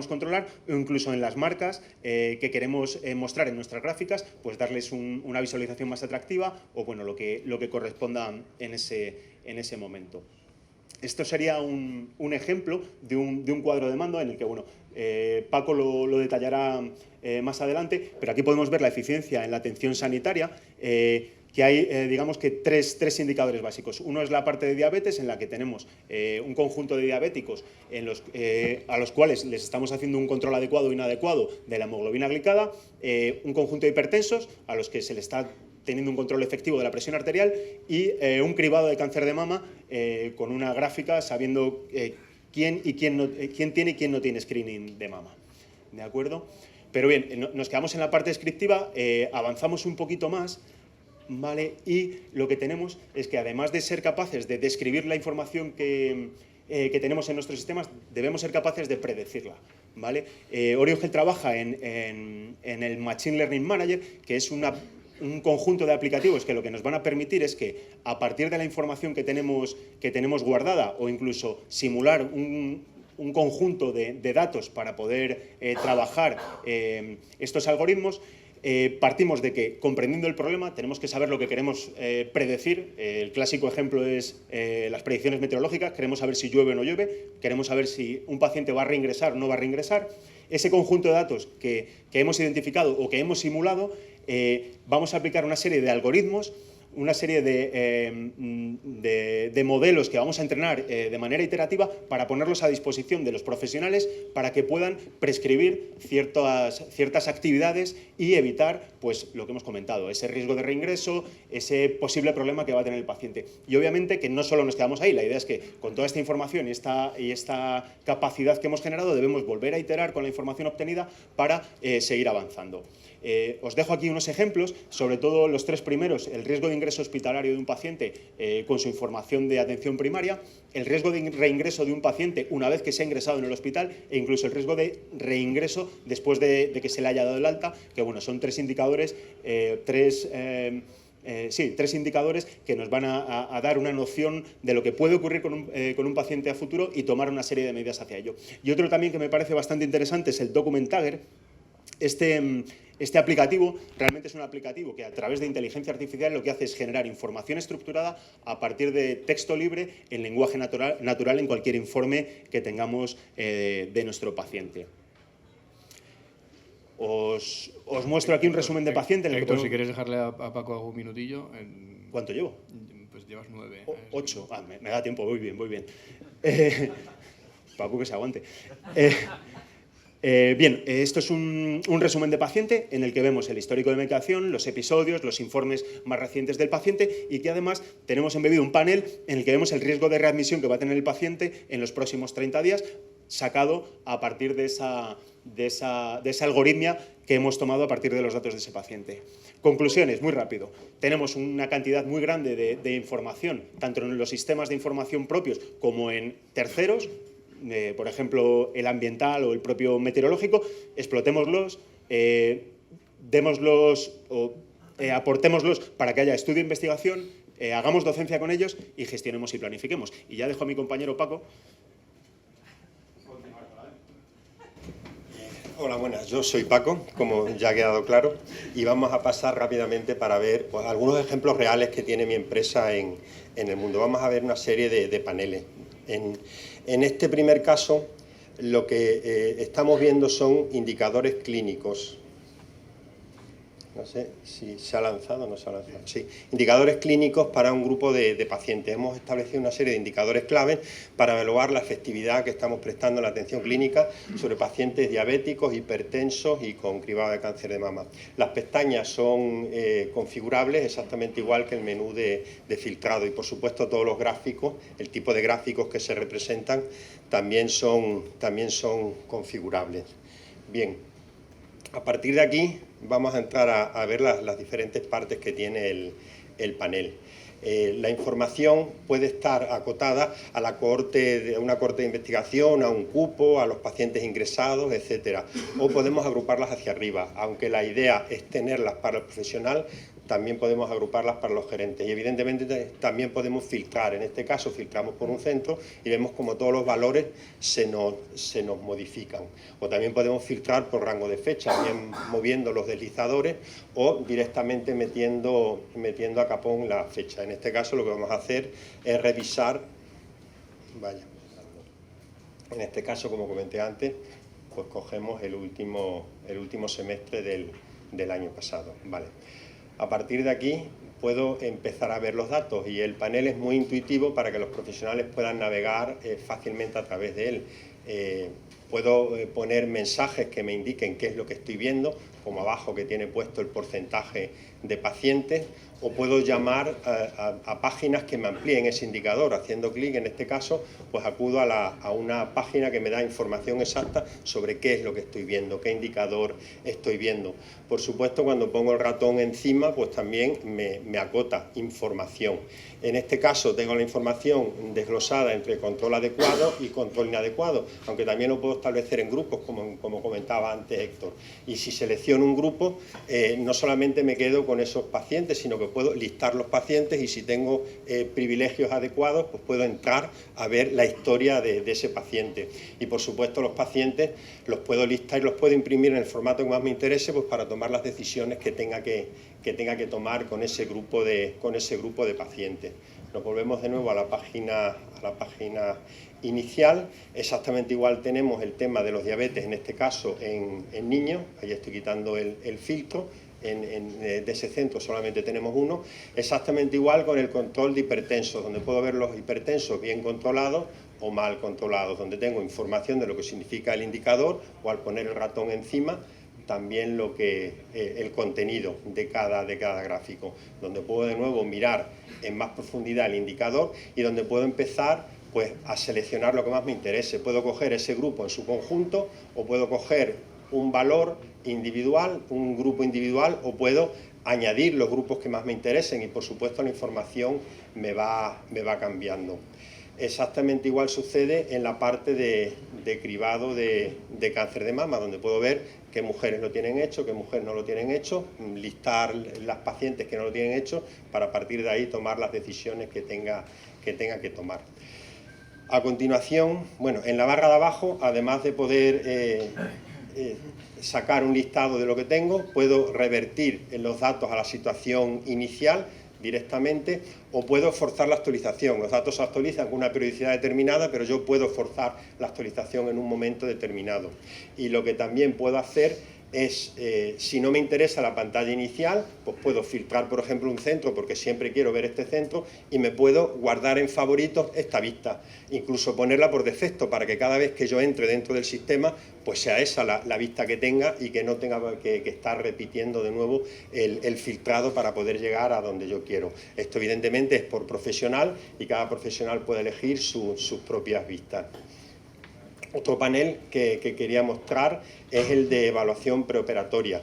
S5: controlar, o incluso en las marcas que queremos mostrar en nuestras gráficas, pues darles una visualización más atractiva, o bueno, lo que corresponda en ese momento. Esto sería un ejemplo de un cuadro de mando en el que, bueno, Paco lo detallará más adelante, pero aquí podemos ver la eficiencia en la atención sanitaria, que hay, digamos que tres indicadores básicos. Uno es la parte de diabetes, en la que tenemos un conjunto de diabéticos a los cuales les estamos haciendo un control adecuado o inadecuado de la hemoglobina glicada, un conjunto de hipertensos a los que se les está teniendo un control efectivo de la presión arterial, y un cribado de cáncer de mama con una gráfica sabiendo quién tiene y quién no tiene screening de mama. ¿De acuerdo? Pero bien, nos quedamos en la parte descriptiva, avanzamos un poquito más, ¿vale? Y lo que tenemos es que, además de ser capaces de describir la información que tenemos en nuestros sistemas, debemos ser capaces de predecirla, ¿vale? Oriongel trabaja en el Machine Learning Manager, que es un conjunto de aplicativos que lo que nos van a permitir es que, a partir de la información que tenemos guardada, o incluso simular un conjunto de datos para poder trabajar estos algoritmos, partimos de que, comprendiendo el problema, tenemos que saber lo que queremos predecir. El clásico ejemplo es las predicciones meteorológicas. Queremos saber si llueve o no llueve, queremos saber si un paciente va a reingresar o no va a reingresar. Ese conjunto de datos que hemos identificado o que hemos simulado, vamos a aplicar una serie de algoritmos, una serie de modelos que vamos a entrenar de manera iterativa para ponerlos a disposición de los profesionales para que puedan prescribir ciertas actividades y evitar, pues, lo que hemos comentado, ese riesgo de reingreso, ese posible problema que va a tener el paciente. Y obviamente que no solo nos quedamos ahí, la idea es que con toda esta información y esta capacidad que hemos generado, debemos volver a iterar con la información obtenida para seguir avanzando. Os dejo aquí unos ejemplos, sobre todo los tres primeros: el riesgo de ingreso hospitalario de un paciente con su información de atención primaria, el riesgo de reingreso de un paciente una vez que se ha ingresado en el hospital, e incluso el riesgo de reingreso después de que se le haya dado el alta, que bueno, son tres indicadores, tres indicadores que nos van a dar una noción de lo que puede ocurrir con un paciente a futuro y tomar una serie de medidas hacia ello. Y otro también que me parece bastante interesante es el Document Tagger. Este aplicativo realmente es un aplicativo que, a través de inteligencia artificial, lo que hace es generar información estructurada a partir de texto libre en lenguaje natural en cualquier informe que tengamos de nuestro paciente. Os muestro aquí un resumen de paciente. En el que
S1: Héctor, si quieres dejarle a Paco algún minutillo.
S5: ¿Cuánto llevo?
S1: Pues llevas 9.
S5: 8. Me da tiempo, voy bien. Paco, que se aguante. Bien, esto es un resumen de paciente en el que vemos el histórico de medicación, los episodios, los informes más recientes del paciente y que además tenemos embebido un panel en el que vemos el riesgo de readmisión que va a tener el paciente en los próximos 30 días, sacado a partir de esa algoritmia que hemos tomado a partir de los datos de ese paciente. Conclusiones, muy rápido. Tenemos una cantidad muy grande de información, tanto en los sistemas de información propios como en terceros, por ejemplo, el ambiental o el propio meteorológico. Explotémoslos, démoslos o aportémoslos para que haya estudio e investigación, hagamos docencia con ellos y gestionemos y planifiquemos. Y ya dejo a mi compañero Paco.
S6: Hola, buenas. Yo soy Paco, como ya ha quedado claro, y vamos a pasar rápidamente para ver pues, algunos ejemplos reales que tiene mi empresa en el mundo. Vamos a ver una serie de paneles. En este primer caso, lo que estamos viendo son indicadores clínicos. No sé si se ha lanzado o no se ha lanzado. Sí, indicadores clínicos para un grupo de pacientes. Hemos establecido una serie de indicadores claves para evaluar la efectividad que estamos prestando en la atención clínica sobre pacientes diabéticos, hipertensos y con cribado de cáncer de mama. Las pestañas son configurables exactamente igual que el menú de filtrado y, por supuesto, todos los gráficos, el tipo de gráficos que se representan también son configurables. Bien, a partir de aquí vamos a entrar a ver las diferentes partes que tiene el panel. La información puede estar acotada a una cohorte de investigación, a un cupo, a los pacientes ingresados, etcétera. O podemos agruparlas hacia arriba, aunque la idea es tenerlas para el profesional, también podemos agruparlas para los gerentes. Y evidentemente también podemos filtrar. En este caso filtramos por un centro y vemos como todos los valores se nos modifican. O también podemos filtrar por rango de fecha, bien moviendo los deslizadores o directamente metiendo a capón la fecha. En este caso lo que vamos a hacer es revisar, en este caso, como comenté antes, pues cogemos el último semestre del año pasado. Vale. A partir de aquí puedo empezar a ver los datos y el panel es muy intuitivo para que los profesionales puedan navegar fácilmente a través de él. Puedo poner mensajes que me indiquen qué es lo que estoy viendo, como abajo que tiene puesto el porcentaje de pacientes, o puedo llamar a páginas que me amplíen ese indicador. Haciendo clic, en este caso, pues acudo a una página que me da información exacta sobre qué es lo que estoy viendo, qué indicador estoy viendo. Por supuesto, cuando pongo el ratón encima, pues también me acota información. En este caso tengo la información desglosada entre control adecuado y control inadecuado, aunque también lo puedo establecer en grupos, como comentaba antes Héctor. Y si selecciono un grupo, no solamente me quedo con esos pacientes, sino que puedo listar los pacientes y si tengo privilegios adecuados, pues puedo entrar a ver la historia de ese paciente. Y por supuesto los pacientes los puedo listar y los puedo imprimir en el formato que más me interese, pues para tomar las decisiones que tenga que tomar con ese grupo de pacientes. Nos volvemos de nuevo a la página inicial. Exactamente igual tenemos el tema de los diabetes, en este caso en niños. Ahí estoy quitando el filtro. De ese centro solamente tenemos uno. Exactamente igual con el control de hipertensos, donde puedo ver los hipertensos bien controlados o mal controlados, donde tengo información de lo que significa el indicador o al poner el ratón encima también el contenido de cada gráfico, donde puedo de nuevo mirar en más profundidad el indicador y donde puedo empezar pues a seleccionar lo que más me interese. Puedo coger ese grupo en su conjunto o puedo coger un valor individual, un grupo individual, o puedo añadir los grupos que más me interesen y por supuesto la información me va cambiando. Exactamente igual sucede en la parte de cribado de cáncer de mama, donde puedo ver qué mujeres lo tienen hecho, qué mujeres no lo tienen hecho, listar las pacientes que no lo tienen hecho para a partir de ahí tomar las decisiones que tenga que tomar. A continuación, bueno, en la barra de abajo, además de poder sacar un listado de lo que tengo, puedo revertir los datos a la situación inicial directamente o puedo forzar la actualización. Los datos se actualizan con una periodicidad determinada, pero yo puedo forzar la actualización en un momento determinado. Y lo que también puedo hacer es, si no me interesa la pantalla inicial, pues puedo filtrar, por ejemplo, un centro, porque siempre quiero ver este centro, y me puedo guardar en favoritos esta vista, incluso ponerla por defecto, para que cada vez que yo entre dentro del sistema, pues sea esa la vista que tenga y que no tenga que estar repitiendo de nuevo el filtrado para poder llegar a donde yo quiero. Esto evidentemente es por profesional y cada profesional puede elegir sus propias vistas. Otro panel que quería mostrar es el de evaluación preoperatoria.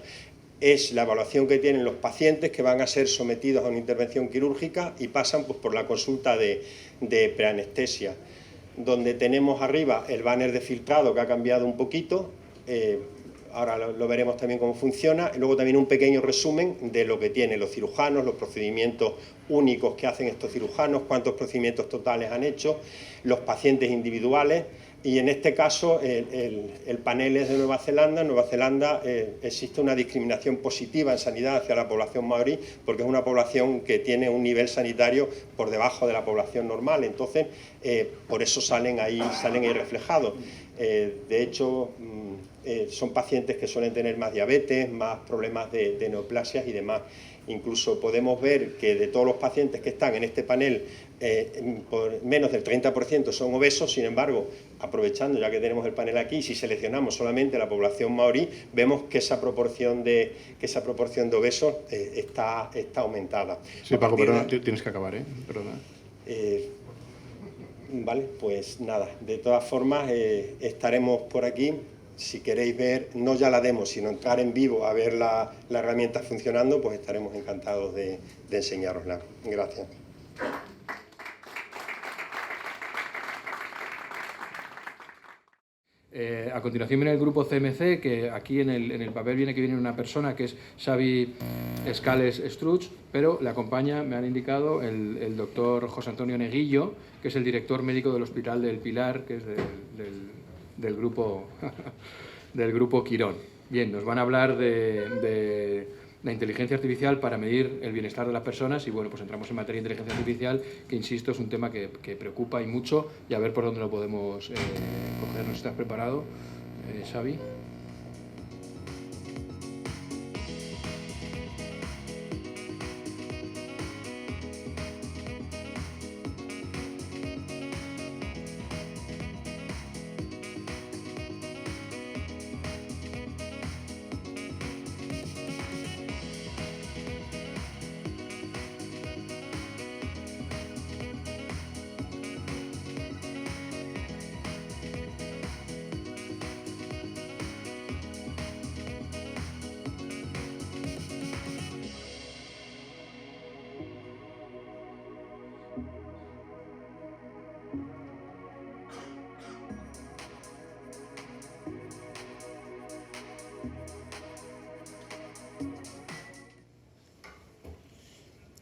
S6: Es la evaluación que tienen los pacientes que van a ser sometidos a una intervención quirúrgica y pasan pues, por la consulta de preanestesia, donde tenemos arriba el banner de filtrado que ha cambiado un poquito, ahora lo veremos también cómo funciona, y luego también un pequeño resumen de lo que tienen los cirujanos, los procedimientos únicos que hacen estos cirujanos, cuántos procedimientos totales han hecho, los pacientes individuales. Y en este caso el panel es de Nueva Zelanda. En Nueva Zelanda existe una discriminación positiva en sanidad hacia la población maorí porque es una población que tiene un nivel sanitario por debajo de la población normal. Entonces, por eso salen ahí reflejados. De hecho, son pacientes que suelen tener más diabetes, más problemas de neoplasias y demás. Incluso podemos ver que de todos los pacientes que están en este panel, por menos del 30% son obesos. Sin embargo, aprovechando ya que tenemos el panel aquí, si seleccionamos solamente la población maorí, vemos que esa proporción de obesos está aumentada.
S1: Sí, Paco, pero tienes que acabar, perdona.
S6: Vale, pues nada, de todas formas estaremos por aquí. Si queréis ver, no ya la demo, sino entrar en vivo a ver la herramienta funcionando, pues estaremos encantados de enseñárosla. Gracias.
S1: A continuación viene el grupo CMC, que aquí en el papel viene que viene una persona que es Xavi Escales Struch, pero le acompaña, me han indicado, el doctor José Antonio Neguillo, que es el director médico del Hospital del Pilar, que es del grupo Quirón. Bien, nos van a hablar de la inteligencia artificial para medir el bienestar de las personas y bueno, pues entramos en materia de inteligencia artificial, que insisto, es un tema que preocupa y mucho, y a ver por dónde lo podemos coger. ¿No estás preparado, Xavi?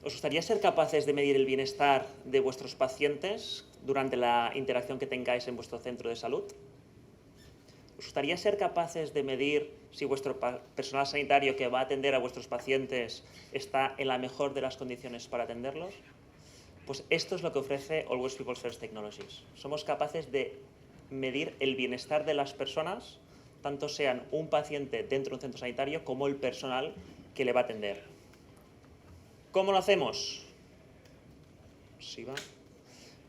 S7: ¿Os gustaría ser capaces de medir el bienestar de vuestros pacientes durante la interacción que tengáis en vuestro centro de salud? ¿Os gustaría ser capaces de medir si vuestro personal sanitario que va a atender a vuestros pacientes está en la mejor de las condiciones para atenderlos? Pues esto es lo que ofrece Always People First Technologies. Somos capaces de medir el bienestar de las personas, tanto sean un paciente dentro de un centro sanitario como el personal que le va a atender. ¿Cómo lo hacemos? ¿Sí va?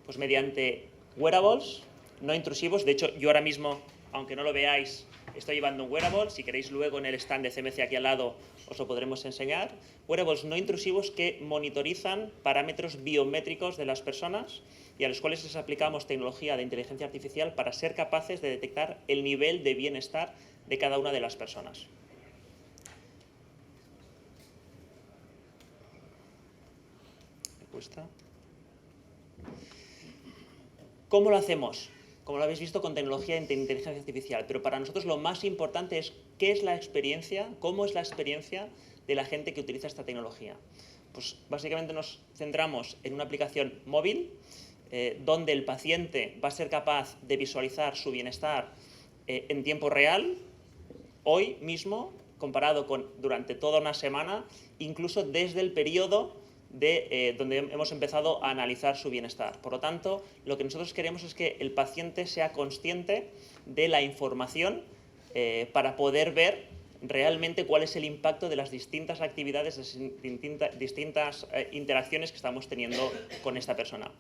S7: Pues mediante wearables no intrusivos. De hecho, yo ahora mismo, aunque no lo veáis, estoy llevando un wearable. Si queréis luego en el stand de CMC aquí al lado os lo podremos enseñar. Wearables no intrusivos que monitorizan parámetros biométricos de las personas y a los cuales les aplicamos tecnología de inteligencia artificial para ser capaces de detectar el nivel de bienestar de cada una de las personas. ¿Cómo lo hacemos? Como lo habéis visto, con tecnología de inteligencia artificial, pero para nosotros lo más importante es qué es la experiencia, cómo es la experiencia de la gente que utiliza esta tecnología. Pues básicamente nos centramos en una aplicación móvil donde el paciente va a ser capaz de visualizar su bienestar en tiempo real, hoy mismo, comparado con durante toda una semana, incluso desde el periodo donde hemos empezado a analizar su bienestar. Por lo tanto, lo que nosotros queremos es que el paciente sea consciente de la información para poder ver realmente cuál es el impacto de las distintas actividades, distintas interacciones que estamos teniendo con esta persona.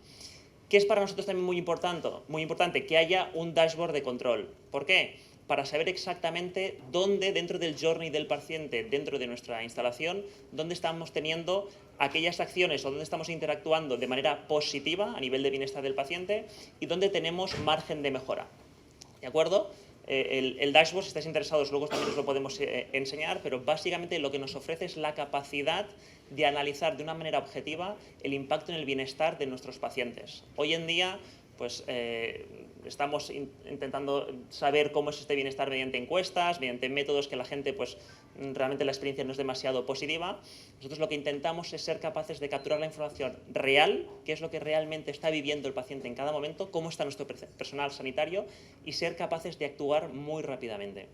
S7: ¿Qué es para nosotros también muy importante? Que haya un dashboard de control. ¿Por qué? Para saber exactamente dónde dentro del journey del paciente, dentro de nuestra instalación, dónde estamos teniendo aquellas acciones o dónde estamos interactuando de manera positiva a nivel de bienestar del paciente y dónde tenemos margen de mejora. ¿De acuerdo? El dashboard, si estáis interesados, luego también os lo podemos enseñar, pero básicamente lo que nos ofrece es la capacidad de analizar de una manera objetiva el impacto en el bienestar de nuestros pacientes. Hoy en día, pues estamos intentando saber cómo es este bienestar mediante encuestas, mediante métodos que la gente, pues realmente la experiencia no es demasiado positiva. Nosotros lo que intentamos es ser capaces de capturar la información real, qué es lo que realmente está viviendo el paciente en cada momento, cómo está nuestro personal sanitario y ser capaces de actuar muy rápidamente.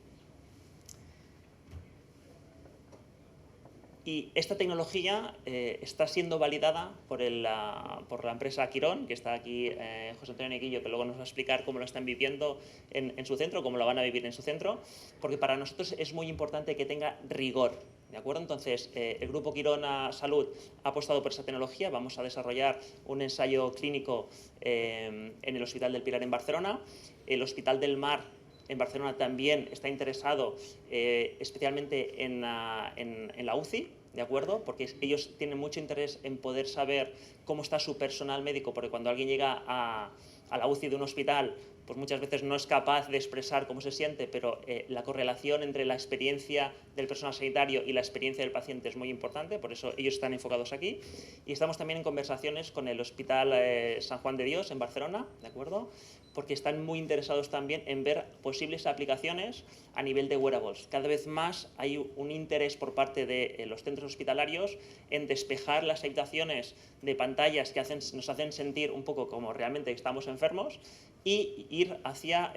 S7: Y esta tecnología está siendo validada por la empresa Quirón, que está aquí José Antonio Neguillo, que luego nos va a explicar cómo lo están viviendo en su centro, cómo lo van a vivir en su centro, porque para nosotros es muy importante que tenga rigor. ¿De acuerdo? Entonces, el Grupo Quirón Salud ha apostado por esa tecnología. Vamos a desarrollar un ensayo clínico en el Hospital del Pilar en Barcelona. El Hospital del Mar en Barcelona también está interesado especialmente en la UCI, ¿de acuerdo? Porque ellos tienen mucho interés en poder saber cómo está su personal médico, porque cuando alguien llega a la UCI de un hospital, pues muchas veces no es capaz de expresar cómo se siente, pero la correlación entre la experiencia del personal sanitario y la experiencia del paciente es muy importante, por eso ellos están enfocados aquí. Y estamos también en conversaciones con el Hospital San Juan de Dios en Barcelona, ¿de acuerdo? Porque están muy interesados también en ver posibles aplicaciones a nivel de wearables. Cada vez más hay un interés por parte de los centros hospitalarios en despejar las habitaciones de pantallas que nos hacen sentir un poco como realmente estamos enfermos y ir hacia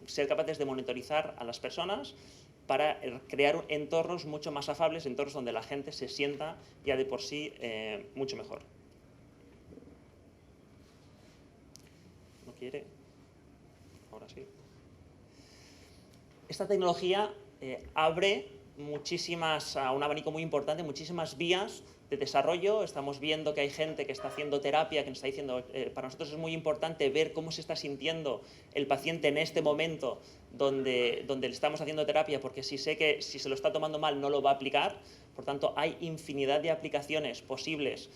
S7: ser capaces de monitorizar a las personas para crear entornos mucho más afables, entornos donde la gente se sienta ya de por sí mucho mejor. ¿No quiere? Ahora sí. Esta tecnología abre un abanico muy importante, muchísimas vías de desarrollo. Estamos viendo que hay gente que está haciendo terapia, que nos está diciendo, para nosotros es muy importante ver cómo se está sintiendo el paciente en este momento donde le estamos haciendo terapia, porque si sé que si se lo está tomando mal no lo va a aplicar. Por tanto, hay infinidad de aplicaciones posibles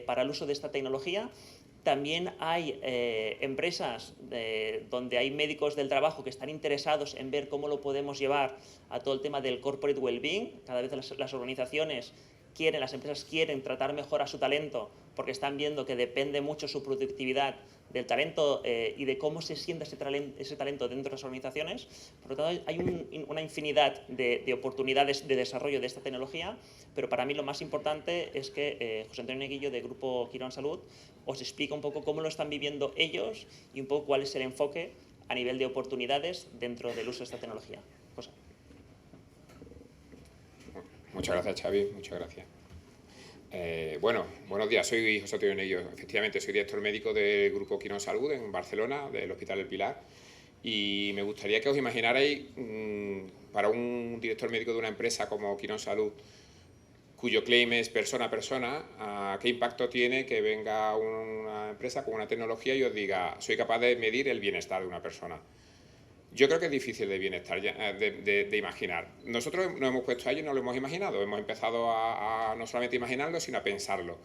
S7: para el uso de esta tecnología. También hay empresas donde hay médicos del trabajo que están interesados en ver cómo lo podemos llevar a todo el tema del corporate well-being. Cada vez las organizaciones las empresas quieren tratar mejor a su talento porque están viendo que depende mucho su productividad del talento y de cómo se siente ese talento dentro de las organizaciones. Por lo tanto, hay una infinidad de oportunidades de desarrollo de esta tecnología, pero para mí lo más importante es que José Antonio Neguillo, de Grupo Quirón Salud, os explica un poco cómo lo están viviendo ellos y un poco cuál es el enfoque a nivel de oportunidades dentro del uso de esta tecnología. José.
S8: Muchas gracias, Xavi, muchas gracias. Bueno, buenos días, soy José Antonio Neguillo. Efectivamente, soy director médico del Grupo Quirón Salud en Barcelona, del Hospital del Pilar, y me gustaría que os imaginarais, para un director médico de una empresa como Quirón Salud, cuyo claim es persona a persona, qué impacto tiene que venga una empresa con una tecnología y os diga, soy capaz de medir el bienestar de una persona. Yo creo que es difícil de bienestar, de imaginar. Nosotros nos hemos puesto a ello y no lo hemos imaginado. Hemos empezado a no solamente imaginarlo, sino a pensarlo.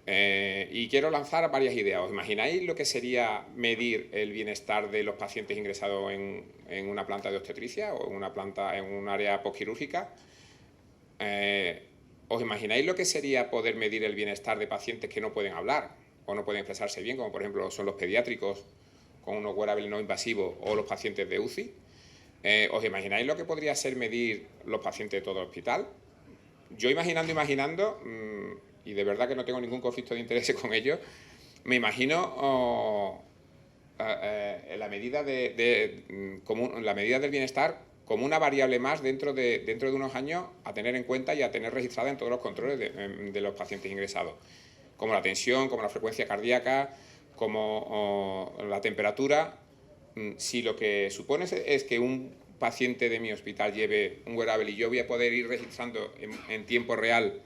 S8: Y quiero lanzar varias ideas. ¿Os imagináis lo que sería medir el bienestar de los pacientes ingresados en una planta de obstetricia o en un área postquirúrgica? ¿Os imagináis lo que sería poder medir el bienestar de pacientes que no pueden hablar o no pueden expresarse bien, como por ejemplo son los pediátricos, con unos wearables no invasivos, o los pacientes de UCI? ¿Os imagináis lo que podría ser medir los pacientes de todo el hospital? Yo imaginando, y de verdad que no tengo ningún conflicto de interés con ello, me imagino la medida del bienestar como una variable más dentro de unos años a tener en cuenta y a tener registrada en todos los controles de los pacientes ingresados, como la tensión, como la frecuencia cardíaca, como la temperatura. Si lo que supone es que un paciente de mi hospital lleve un wearable y yo voy a poder ir registrando en tiempo real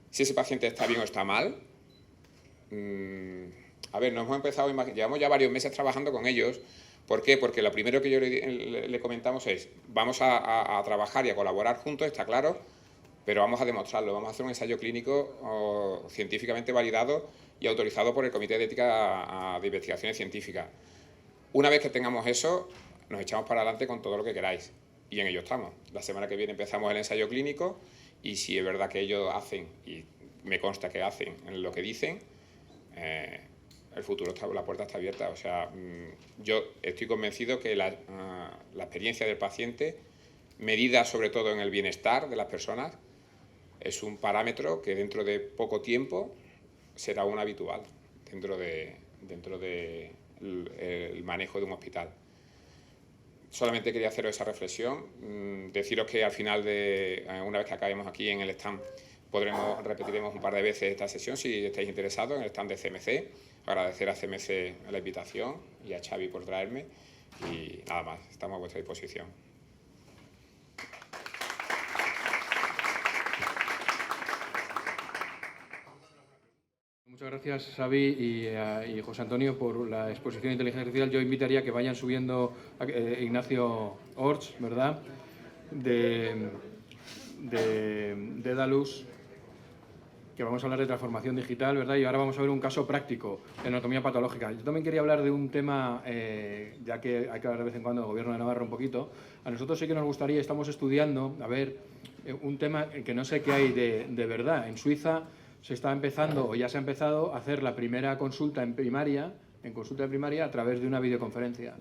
S8: si ese paciente está bien o está mal. A ver, nos hemos empezado, llevamos ya varios meses trabajando con ellos. ¿Por qué? Porque lo primero que yo le comentamos es, vamos a trabajar y a colaborar juntos, está claro, pero vamos a demostrarlo, vamos a hacer un ensayo clínico científicamente validado y autorizado por el Comité de Ética de Investigaciones Científicas. Una vez que tengamos eso, nos echamos para adelante con todo lo que queráis. Y en ello estamos. La semana que viene empezamos el ensayo clínico y si es verdad que ellos hacen, y me consta que hacen en lo que dicen, el futuro la puerta está abierta. O sea, yo estoy convencido que la experiencia del paciente, medida sobre todo en el bienestar de las personas, es un parámetro que dentro de poco tiempo será un habitual dentro de el manejo de un hospital. Solamente quería haceros esa reflexión, deciros que al final una vez que acabemos aquí en el stand, repetiremos un par de veces esta sesión si estáis interesados en el stand de CMC. Agradecer a CMC la invitación y a Xavi por traerme y nada más, estamos a vuestra disposición.
S1: Muchas gracias, Xavi y José Antonio, por la exposición de inteligencia artificial. Yo invitaría a que vayan subiendo a Ignacio Orts, ¿verdad?, de Dedalus, que vamos a hablar de transformación digital, ¿verdad? Y ahora vamos a ver un caso práctico de anatomía patológica. Yo también quería hablar de un tema, ya que hay que hablar de vez en cuando del Gobierno de Navarra un poquito. A nosotros sí que nos gustaría, estamos estudiando, a ver, un tema que no sé qué hay de verdad. En Suiza se está empezando, o ya se ha empezado, a hacer la primera consulta en consulta de primaria a través de una videoconferencia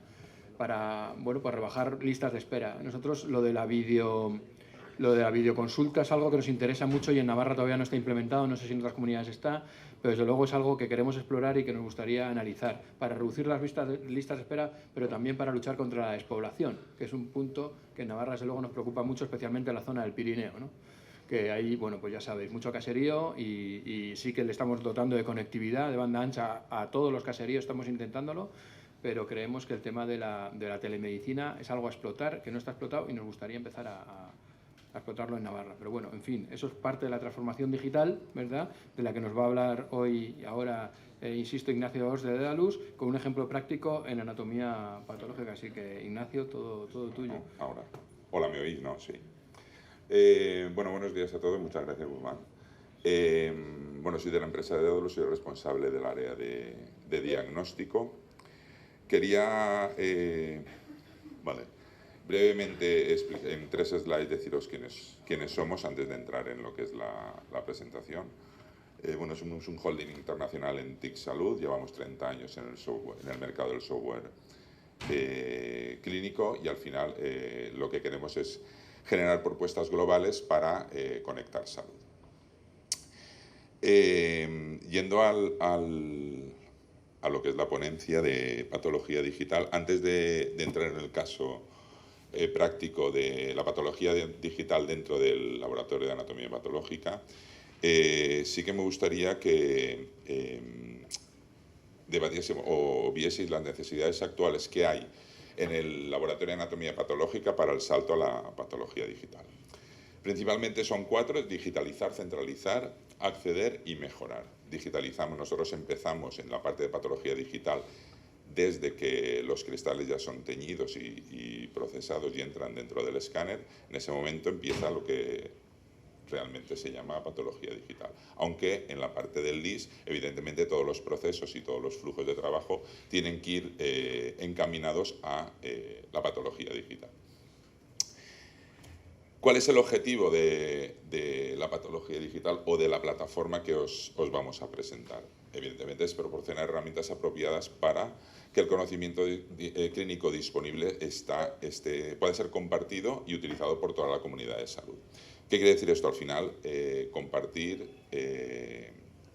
S1: para rebajar listas de espera. Nosotros lo de la videoconsulta es algo que nos interesa mucho y en Navarra todavía no está implementado, no sé si en otras comunidades está, pero desde luego es algo que queremos explorar y que nos gustaría analizar para reducir las listas de espera, pero también para luchar contra la despoblación, que es un punto que en Navarra desde luego nos preocupa mucho, especialmente en la zona del Pirineo, ¿no?, que ahí, bueno, pues ya sabéis, mucho caserío y sí que le estamos dotando de conectividad, de banda ancha a todos los caseríos, estamos intentándolo, pero creemos que el tema de la telemedicina es algo a explotar, que no está explotado y nos gustaría empezar a explotarlo en Navarra. Pero bueno, en fin, eso es parte de la transformación digital, ¿verdad?, de la que nos va a hablar hoy y ahora, insisto, Ignacio Ors de Dedalus, con un ejemplo práctico en anatomía patológica. Así que, Ignacio, todo tuyo.
S9: Ahora. Hola, ¿me oís? No, sí. Bueno, buenos días a todos, muchas gracias, Guzmán. Bueno, soy de la empresa de Dedalus, soy responsable del área de diagnóstico. Quería, brevemente, en 3 slides, deciros quiénes somos antes de entrar en lo que es la presentación. Bueno, somos un holding internacional en TIC Salud, llevamos 30 años en el mercado del software clínico y al final lo que queremos es generar propuestas globales para conectar salud. Yendo a lo que es la ponencia de patología digital, antes de entrar en el caso práctico de la patología digital dentro del laboratorio de anatomía patológica, sí que me gustaría que debatiésemos o vieseis las necesidades actuales que hay en el laboratorio de anatomía patológica para el salto a la patología digital. Principalmente son 4: digitalizar, centralizar, acceder y mejorar. Digitalizamos, nosotros empezamos en la parte de patología digital desde que los cristales ya son teñidos y procesados y entran dentro del escáner. En ese momento empieza lo que realmente se llama patología digital. Aunque en la parte del LIS, evidentemente todos los procesos y todos los flujos de trabajo tienen que ir encaminados a la patología digital. ¿Cuál es el objetivo de la patología digital o de la plataforma que os vamos a presentar? Evidentemente es proporcionar herramientas apropiadas para que el conocimiento clínico disponible pueda ser compartido y utilizado por toda la comunidad de salud. ¿Qué quiere decir esto? Al final, compartir,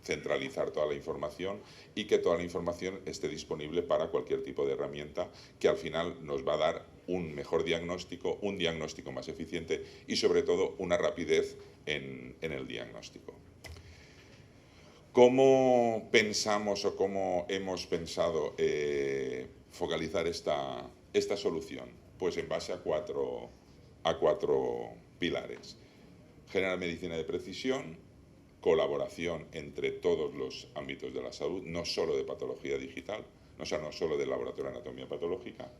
S9: centralizar toda la información y que toda la información esté disponible para cualquier tipo de herramienta que al final nos va a dar un mejor diagnóstico, un diagnóstico más eficiente y sobre todo una rapidez en el diagnóstico. ¿Cómo pensamos o cómo hemos pensado focalizar esta solución? Pues en base a cuatro pilares. Generar medicina de precisión, colaboración entre todos los ámbitos de la salud, no solo de patología digital, no solo del laboratorio de anatomía patológica,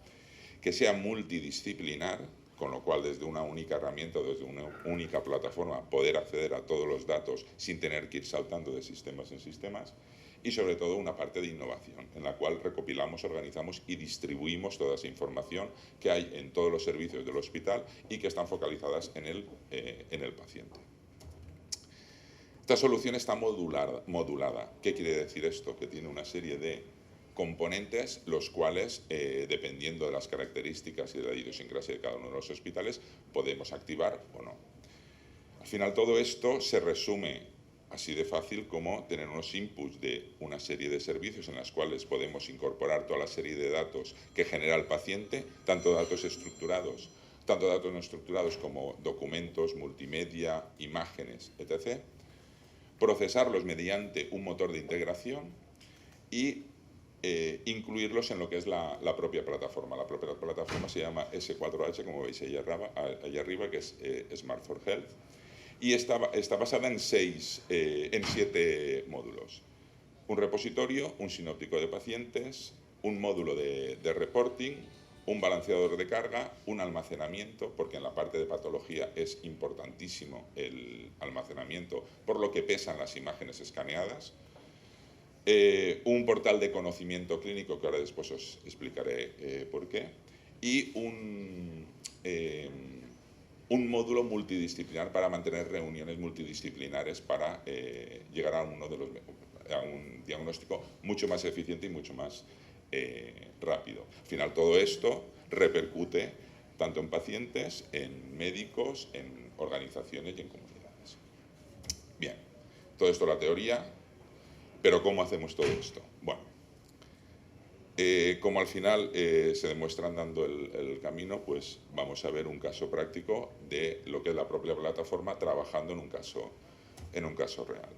S9: que sea multidisciplinar, con lo cual desde una única herramienta, desde una única plataforma, poder acceder a todos los datos sin tener que ir saltando de sistemas en sistemas, y sobre todo una parte de innovación, en la cual recopilamos, organizamos y distribuimos toda esa información que hay en todos los servicios del hospital y que están focalizadas en el paciente. Esta solución está modulada. ¿Qué quiere decir esto? Que tiene una serie de componentes, los cuales, dependiendo de las características y de la idiosincrasia de cada uno de los hospitales, podemos activar o no. Al final todo esto se resume así de fácil como tener unos inputs de una serie de servicios en las cuales podemos incorporar toda la serie de datos que genera el paciente, tanto datos no estructurados como documentos, multimedia, imágenes, etc. Procesarlos mediante un motor de integración y incluirlos en lo que es la propia plataforma. La propia plataforma se llama S4H, como veis allá arriba, que es Smart for Health. Y está basada en 7 módulos. Un repositorio, un sinóptico de pacientes, un módulo de reporting, un balanceador de carga, un almacenamiento, porque en la parte de patología es importantísimo el almacenamiento, por lo que pesan las imágenes escaneadas, un portal de conocimiento clínico, que ahora después os explicaré por qué, y un módulo multidisciplinar para mantener reuniones multidisciplinares para llegar a un diagnóstico mucho más eficiente y mucho más rápido. Al final todo esto repercute tanto en pacientes, en médicos, en organizaciones y en comunidades. Bien, todo esto es la teoría, pero ¿cómo hacemos todo esto? Bueno, como al final se demuestra andando el camino, pues vamos a ver un caso práctico de lo que es la propia plataforma trabajando en un caso real.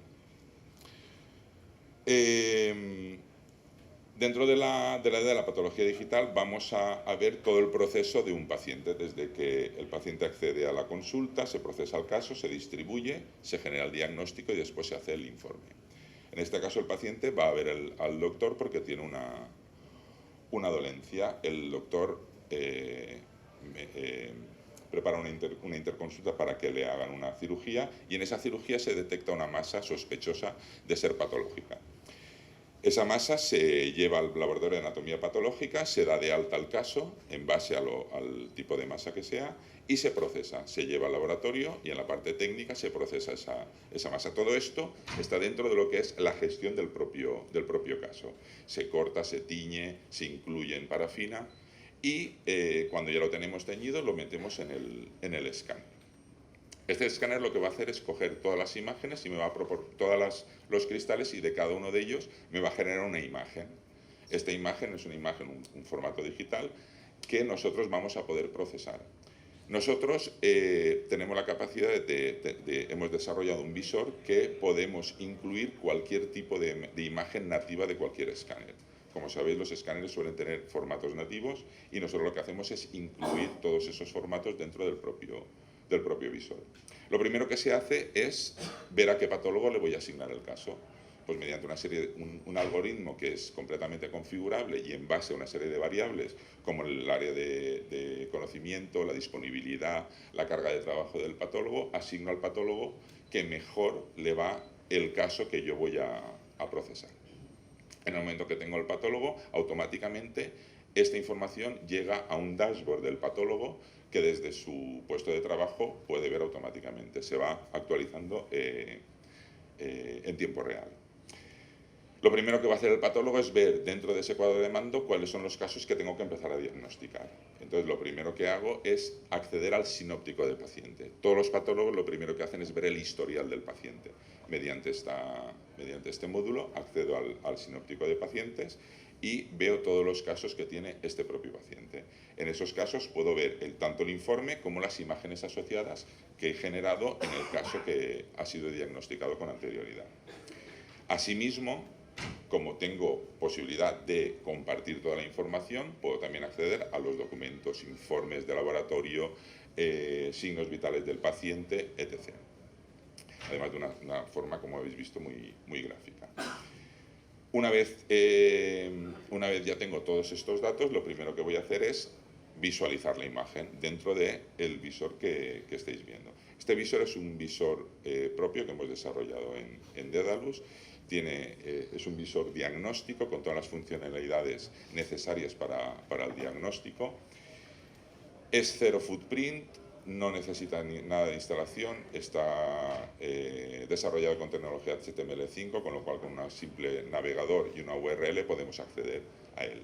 S9: Dentro de la idea de la patología digital vamos a ver todo el proceso de un paciente, desde que el paciente accede a la consulta, se procesa el caso, se distribuye, se genera el diagnóstico y después se hace el informe. En este caso el paciente va a ver al doctor porque tiene una dolencia. El doctor prepara una interconsulta para que le hagan una cirugía y en esa cirugía se detecta una masa sospechosa de ser patológica. Esa masa se lleva al laboratorio de anatomía patológica, se da de alta el caso en base al tipo de masa que sea y se procesa. Se lleva al laboratorio y en la parte técnica se procesa esa masa. Todo esto está dentro de lo que es la gestión del propio caso. Se corta, se tiñe, se incluye en parafina y cuando ya lo tenemos teñido lo metemos en el escáner. Este escáner lo que va a hacer es coger todas las imágenes y me va a proponer todos los cristales y de cada uno de ellos me va a generar una imagen. Esta imagen es una imagen, un formato digital que nosotros vamos a poder procesar. Nosotros tenemos la capacidad hemos desarrollado un visor que podemos incluir cualquier tipo de imagen nativa de cualquier escáner. Como sabéis, los escáneres suelen tener formatos nativos y nosotros lo que hacemos es incluir todos esos formatos dentro del propio visor. Lo primero que se hace es ver a qué patólogo le voy a asignar el caso. Pues mediante un algoritmo que es completamente configurable y en base a una serie de variables como el área de conocimiento, la disponibilidad, la carga de trabajo del patólogo, asigno al patólogo que mejor le va el caso que yo voy a procesar. En el momento que tengo el patólogo, automáticamente esta información llega a un dashboard del patólogo que desde su puesto de trabajo puede ver automáticamente. Se va actualizando en tiempo real. Lo primero que va a hacer el patólogo es ver dentro de ese cuadro de mando cuáles son los casos que tengo que empezar a diagnosticar. Entonces, lo primero que hago es acceder al sinóptico del paciente. Todos los patólogos lo primero que hacen es ver el historial del paciente. Mediante este módulo accedo al sinóptico de pacientes y veo todos los casos que tiene este propio paciente. En esos casos puedo ver tanto el informe como las imágenes asociadas que he generado en el caso que ha sido diagnosticado con anterioridad. Asimismo, Como tengo posibilidad de compartir toda la información, puedo también acceder a los documentos, informes de laboratorio, signos vitales del paciente, etc. Además de una forma, como habéis visto, muy gráfica. Una vez ya tengo todos estos datos, lo primero que voy a hacer es visualizar la imagen dentro del visor que estáis viendo. Este visor es un visor propio que hemos desarrollado en Dedalus. Es un visor diagnóstico con todas las funcionalidades necesarias para el diagnóstico. Es cero footprint, no necesita nada de instalación, está desarrollado con tecnología HTML5, con lo cual con un simple navegador y una URL podemos acceder a él.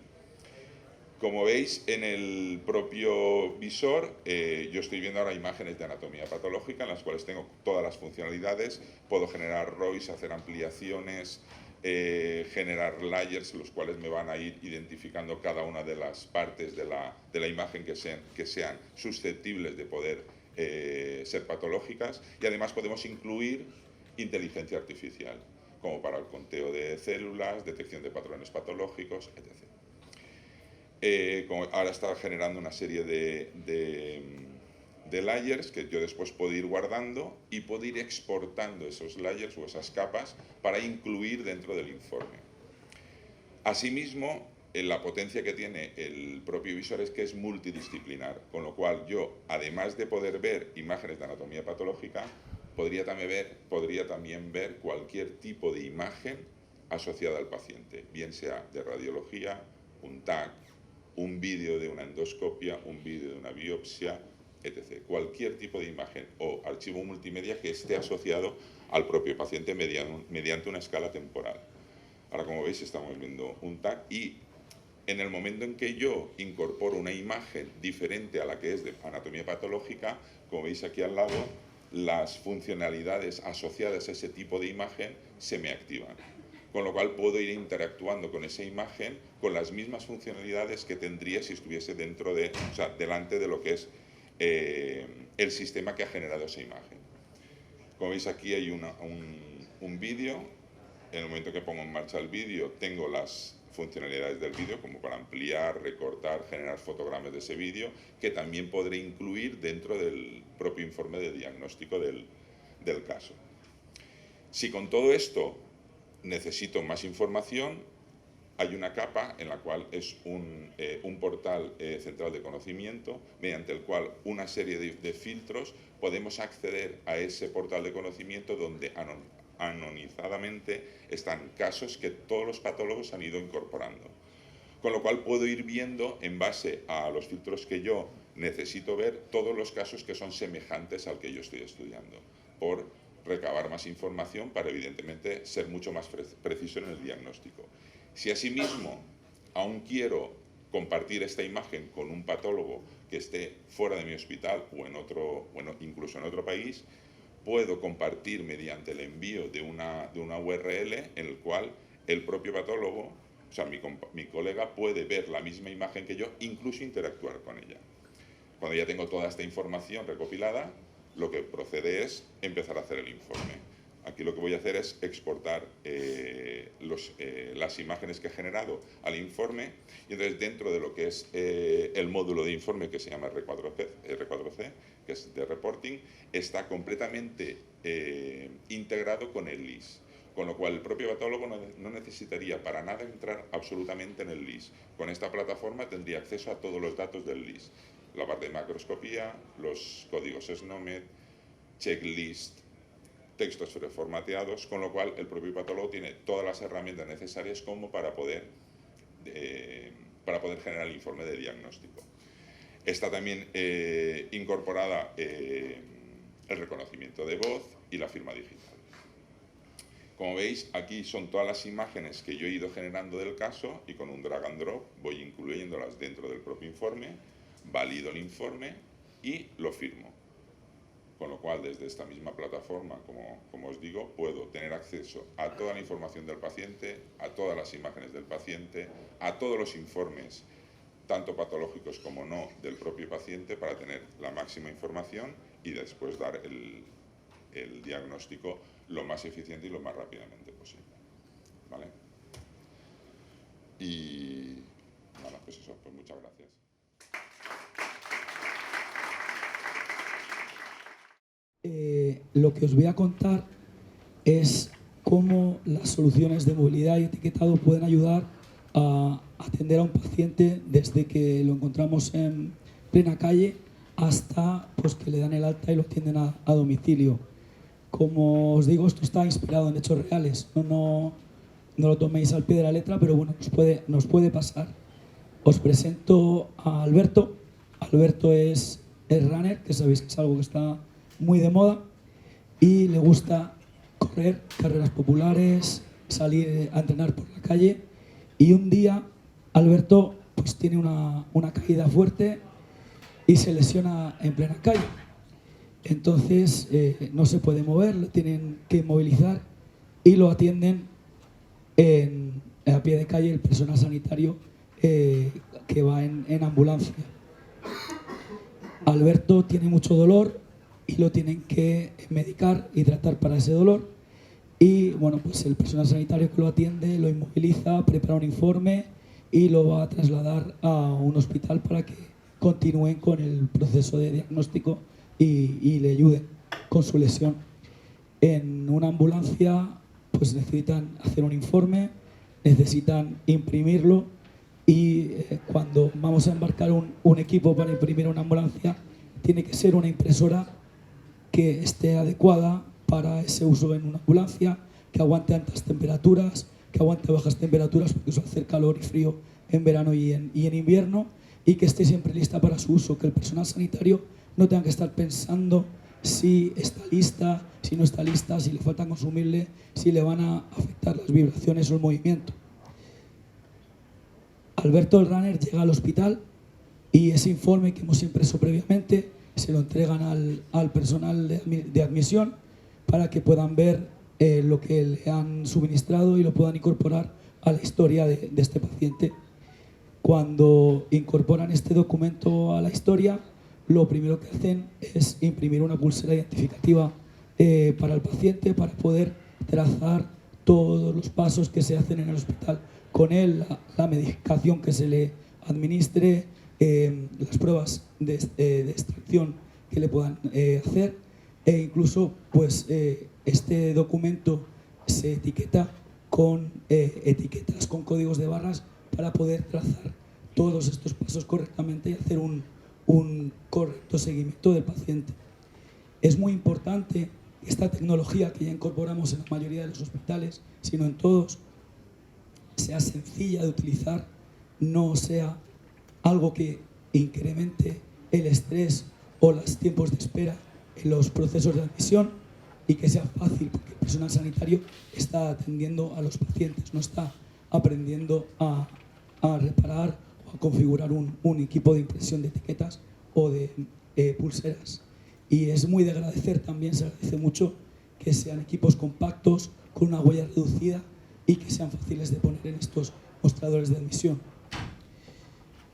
S9: Como veis en el propio visor, yo estoy viendo ahora imágenes de anatomía patológica en las cuales tengo todas las funcionalidades, puedo generar ROIs, hacer ampliaciones, generar layers, los cuales me van a ir identificando cada una de las partes de la imagen que sean susceptibles de poder ser patológicas, y además podemos incluir inteligencia artificial, como para el conteo de células, detección de patrones patológicos, etc. Como ahora está generando una serie de layers que yo después puedo ir guardando y puedo ir exportando esos layers o esas capas para incluir dentro del informe. Asimismo, la potencia que tiene el propio visor es que es multidisciplinar, con lo cual yo, además de poder ver imágenes de anatomía patológica, podría también ver cualquier tipo de imagen asociada al paciente, bien sea de radiología, un TAC, un vídeo de una endoscopia, un vídeo de una biopsia, etc. Cualquier tipo de imagen o archivo multimedia que esté asociado al propio paciente mediante una escala temporal. Ahora, como veis, estamos viendo un TAC y en el momento en que yo incorporo una imagen diferente a la que es de anatomía patológica, como veis aquí al lado, las funcionalidades asociadas a ese tipo de imagen se me activan. Con lo cual puedo ir interactuando con esa imagen con las mismas funcionalidades que tendría si estuviese delante de lo que es el sistema que ha generado esa imagen. Como veis, aquí hay un vídeo. En el momento que pongo en marcha el vídeo, tengo las funcionalidades del vídeo, como para ampliar, recortar, generar fotogramas de ese vídeo, que también podré incluir dentro del propio informe de diagnóstico del caso. Si con todo esto necesito más información, hay una capa en la cual es un portal central de conocimiento, mediante el cual una serie de filtros podemos acceder a ese portal de conocimiento donde anonimizadamente están casos que todos los patólogos han ido incorporando. Con lo cual puedo ir viendo, en base a los filtros que yo necesito ver, todos los casos que son semejantes al que yo estoy estudiando, por recabar más información para, evidentemente, ser mucho más preciso en el diagnóstico. Si asimismo aún quiero compartir esta imagen con un patólogo que esté fuera de mi hospital o incluso en otro país, puedo compartir mediante el envío de una URL en el cual el propio patólogo, o sea, mi colega, puede ver la misma imagen que yo, incluso interactuar con ella. Cuando ya tengo toda esta información recopilada, lo que procede es empezar a hacer el informe. Aquí lo que voy a hacer es exportar las imágenes que he generado al informe, y entonces dentro de lo que es el módulo de informe, que se llama R4C, que es de reporting, está completamente integrado con el LIS, con lo cual el propio patólogo no necesitaría para nada entrar absolutamente en el LIS. Con esta plataforma tendría acceso a todos los datos del LIS, la parte de macroscopía, los códigos SNOMED, checklist, textos preformateados, con lo cual el propio patólogo tiene todas las herramientas necesarias como para poder generar el informe de diagnóstico. Está también incorporada el reconocimiento de voz y la firma digital. Como veis, aquí son todas las imágenes que yo he ido generando del caso, y con un drag and drop voy incluyéndolas dentro del propio informe, valido el informe y lo firmo. Con lo cual, desde esta misma plataforma, como os digo, puedo tener acceso a toda la información del paciente, a todas las imágenes del paciente, a todos los informes, tanto patológicos como no, del propio paciente, para tener la máxima información y después dar el diagnóstico lo más eficiente y lo más rápidamente posible. ¿Vale? Pues eso, pues muchas gracias.
S10: Lo que os voy a contar es cómo las soluciones de movilidad y etiquetado pueden ayudar a atender a un paciente desde que lo encontramos en plena calle hasta pues, que le dan el alta y lo atienden a domicilio. Como os digo, esto está inspirado en hechos reales. No lo toméis al pie de la letra, pero bueno, nos puede pasar. Os presento a Alberto. Alberto es runner, que sabéis que es algo que está muy de moda, y le gusta correr carreras populares, salir a entrenar por la calle. Y un día Alberto pues, tiene una caída fuerte y se lesiona en plena calle. Entonces no se puede mover, lo tienen que movilizar y lo atienden a pie de calle el personal sanitario que va en ambulancia. Alberto tiene mucho dolor y lo tienen que medicar y tratar para ese dolor. Y bueno, pues el personal sanitario que lo atiende lo inmoviliza, prepara un informe y lo va a trasladar a un hospital para que continúen con el proceso de diagnóstico y le ayuden con su lesión. En una ambulancia pues necesitan hacer un informe, necesitan imprimirlo y cuando vamos a embarcar un equipo para imprimir una ambulancia tiene que ser una impresora que esté adecuada para ese uso en una ambulancia, que aguante altas temperaturas, que aguante bajas temperaturas, porque suele hacer calor y frío en verano y en invierno, y que esté siempre lista para su uso, que el personal sanitario no tenga que estar pensando si está lista, si no está lista, si le falta consumible, si le van a afectar las vibraciones o el movimiento. Alberto el runner llega al hospital y ese informe que hemos impreso previamente se lo entregan al personal de admisión para que puedan ver lo que le han suministrado y lo puedan incorporar a la historia de este paciente. Cuando incorporan este documento a la historia, lo primero que hacen es imprimir una pulsera identificativa para el paciente para poder trazar todos los pasos que se hacen en el hospital con él, la medicación que se le administre, las pruebas de extracción que le puedan hacer e incluso pues, este documento se etiqueta con etiquetas, con códigos de barras para poder trazar todos estos pasos correctamente y hacer un correcto seguimiento del paciente. Es muy importante que esta tecnología que ya incorporamos en la mayoría de los hospitales, sino en todos, sea sencilla de utilizar, no sea algo que incremente el estrés o los tiempos de espera en los procesos de admisión y que sea fácil, porque el personal sanitario está atendiendo a los pacientes, no está aprendiendo a reparar o a configurar un equipo de impresión de etiquetas o de pulseras. Y es muy de agradecer también, se agradece mucho que sean equipos compactos, con una huella reducida y que sean fáciles de poner en estos mostradores de admisión.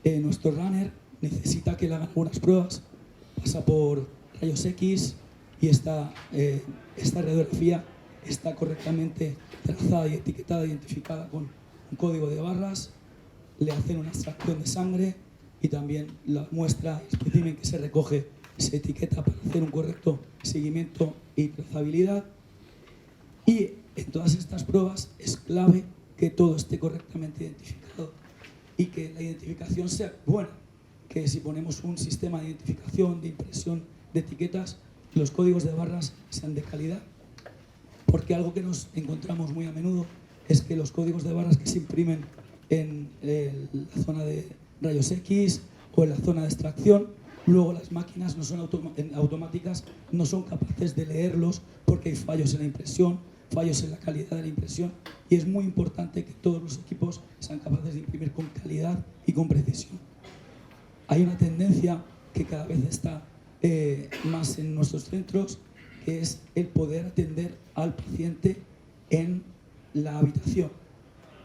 S10: Nuestro runner necesita que le hagan algunas pruebas, pasa por rayos X y esta radiografía está correctamente trazada y etiquetada, identificada con un código de barras, le hacen una extracción de sangre y también la muestra y espécimen que se recoge se etiqueta para hacer un correcto seguimiento y trazabilidad. Y en todas estas pruebas es clave que todo esté correctamente identificado y que la identificación sea buena, que si ponemos un sistema de identificación, de impresión de etiquetas, los códigos de barras sean de calidad, porque algo que nos encontramos muy a menudo es que los códigos de barras que se imprimen en la zona de rayos X o en la zona de extracción, luego las máquinas no son automáticas, no son capaces de leerlos porque hay fallos en la impresión, fallos en la calidad de la impresión, y es muy importante que todos los equipos sean capaces de imprimir con calidad y con precisión. Hay una tendencia que cada vez está más en nuestros centros, que es el poder atender al paciente en la habitación.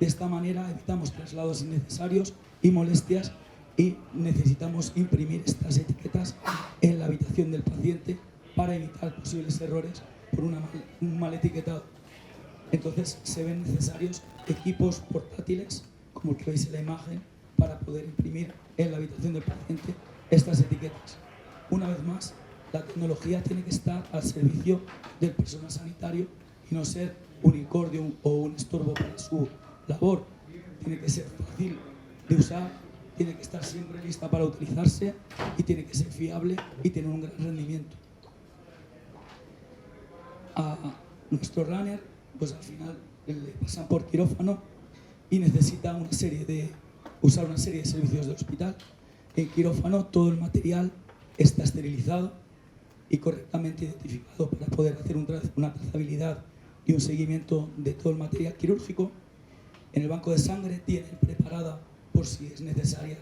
S10: De esta manera evitamos traslados innecesarios y molestias y necesitamos imprimir estas etiquetas en la habitación del paciente para evitar posibles errores por un mal etiquetado. Entonces se ven necesarios equipos portátiles, como el que veis en la imagen, para poder imprimir en la habitación del paciente estas etiquetas. Una vez más, la tecnología tiene que estar al servicio del personal sanitario y no ser un incordio o un estorbo para su labor. Tiene que ser fácil de usar, tiene que estar siempre lista para utilizarse y tiene que ser fiable y tener un gran rendimiento. A nuestro runner, pues al final le pasan por quirófano y necesita usar una serie de servicios del hospital. En quirófano todo el material está esterilizado y correctamente identificado para poder hacer una trazabilidad y un seguimiento de todo el material quirúrgico. En el banco de sangre tienen preparada, por si es necesaria,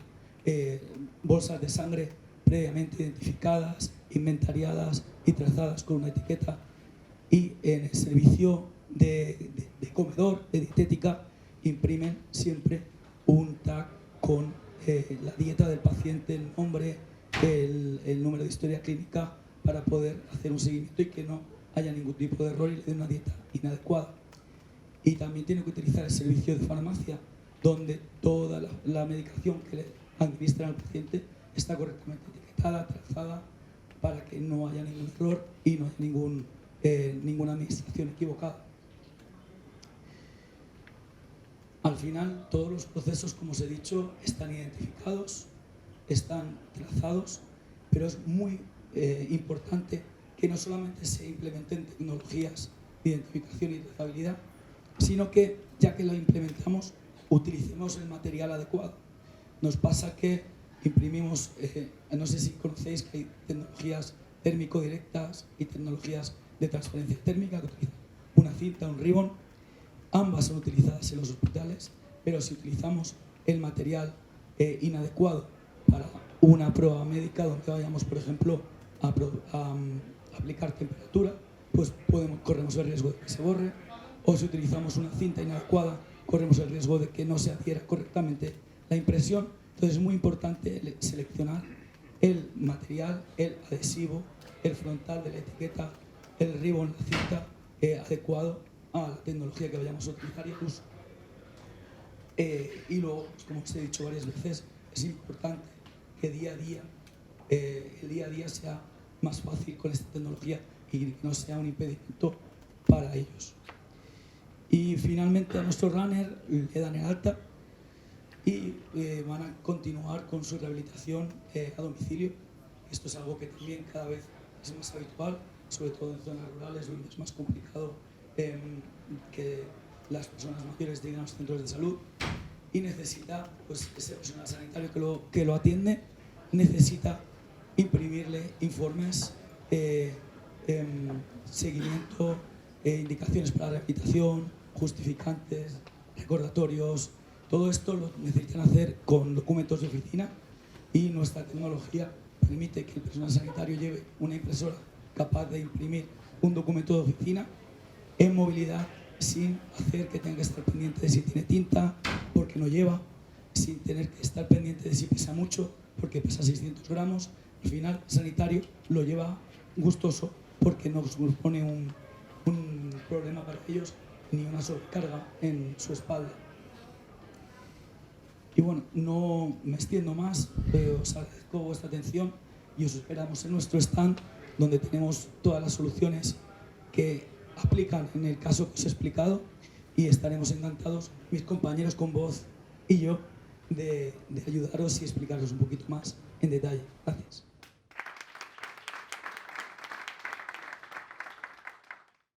S10: bolsas de sangre previamente identificadas, inventariadas y trazadas con una etiqueta. Y en el servicio de comedor, de dietética, imprimen siempre un tag con la dieta del paciente, el nombre, el número de historia clínica, para poder hacer un seguimiento y que no haya ningún tipo de error y le dé una dieta inadecuada. Y también tiene que utilizar el servicio de farmacia, donde toda la medicación que le administran al paciente está correctamente etiquetada, trazada, para que no haya ningún error y no haya ninguna administración equivocada. Al final, todos los procesos, como os he dicho, están identificados, están trazados, pero es muy importante que no solamente se implementen tecnologías de identificación y trazabilidad, sino que, ya que lo implementamos, utilicemos el material adecuado. Nos pasa que imprimimos, no sé si conocéis que hay tecnologías térmico-directas y tecnologías de transferencia térmica, que utilizan una cinta, un ribbon. Ambas son utilizadas en los hospitales, pero si utilizamos el material inadecuado para una prueba médica, donde vayamos, por ejemplo, a aplicar temperatura, pues corremos el riesgo de que se borre, o si utilizamos una cinta inadecuada, corremos el riesgo de que no se adhiera correctamente la impresión. Entonces es muy importante seleccionar el material, el adhesivo, el frontal de la etiqueta, el ribbon, la cinta adecuado a la tecnología que vayamos a utilizar y al uso. Y luego, pues, como os he dicho varias veces, es importante que el día a día sea más fácil con esta tecnología y que no sea un impedimento para ellos. Y finalmente a nuestro runner le dan el alta y van a continuar con su rehabilitación a domicilio. Esto es algo que también cada vez es más habitual, sobre todo en zonas rurales donde es más complicado que las personas mayores lleguen a los centros de salud, y necesita, pues, ese personal sanitario que lo atiende, necesita imprimirle informes, seguimiento, indicaciones para la rehabilitación, justificantes, recordatorios. Todo esto lo necesitan hacer con documentos de oficina, y nuestra tecnología permite que el personal sanitario lleve una impresora capaz de imprimir un documento de oficina en movilidad, sin hacer que tenga que estar pendiente de si tiene tinta, porque no lleva, sin tener que estar pendiente de si pesa mucho, porque pesa 600 gramos. Al final, el sanitario lo lleva gustoso, porque no supone un problema para ellos ni una sobrecarga en su espalda. Y bueno, no me extiendo más, os agradezco vuestra atención y os esperamos en nuestro stand, donde tenemos todas las soluciones que aplican en el caso que os he explicado, y estaremos encantados, mis compañeros con voz y yo, de ayudaros y explicaros un poquito más en detalle. Gracias.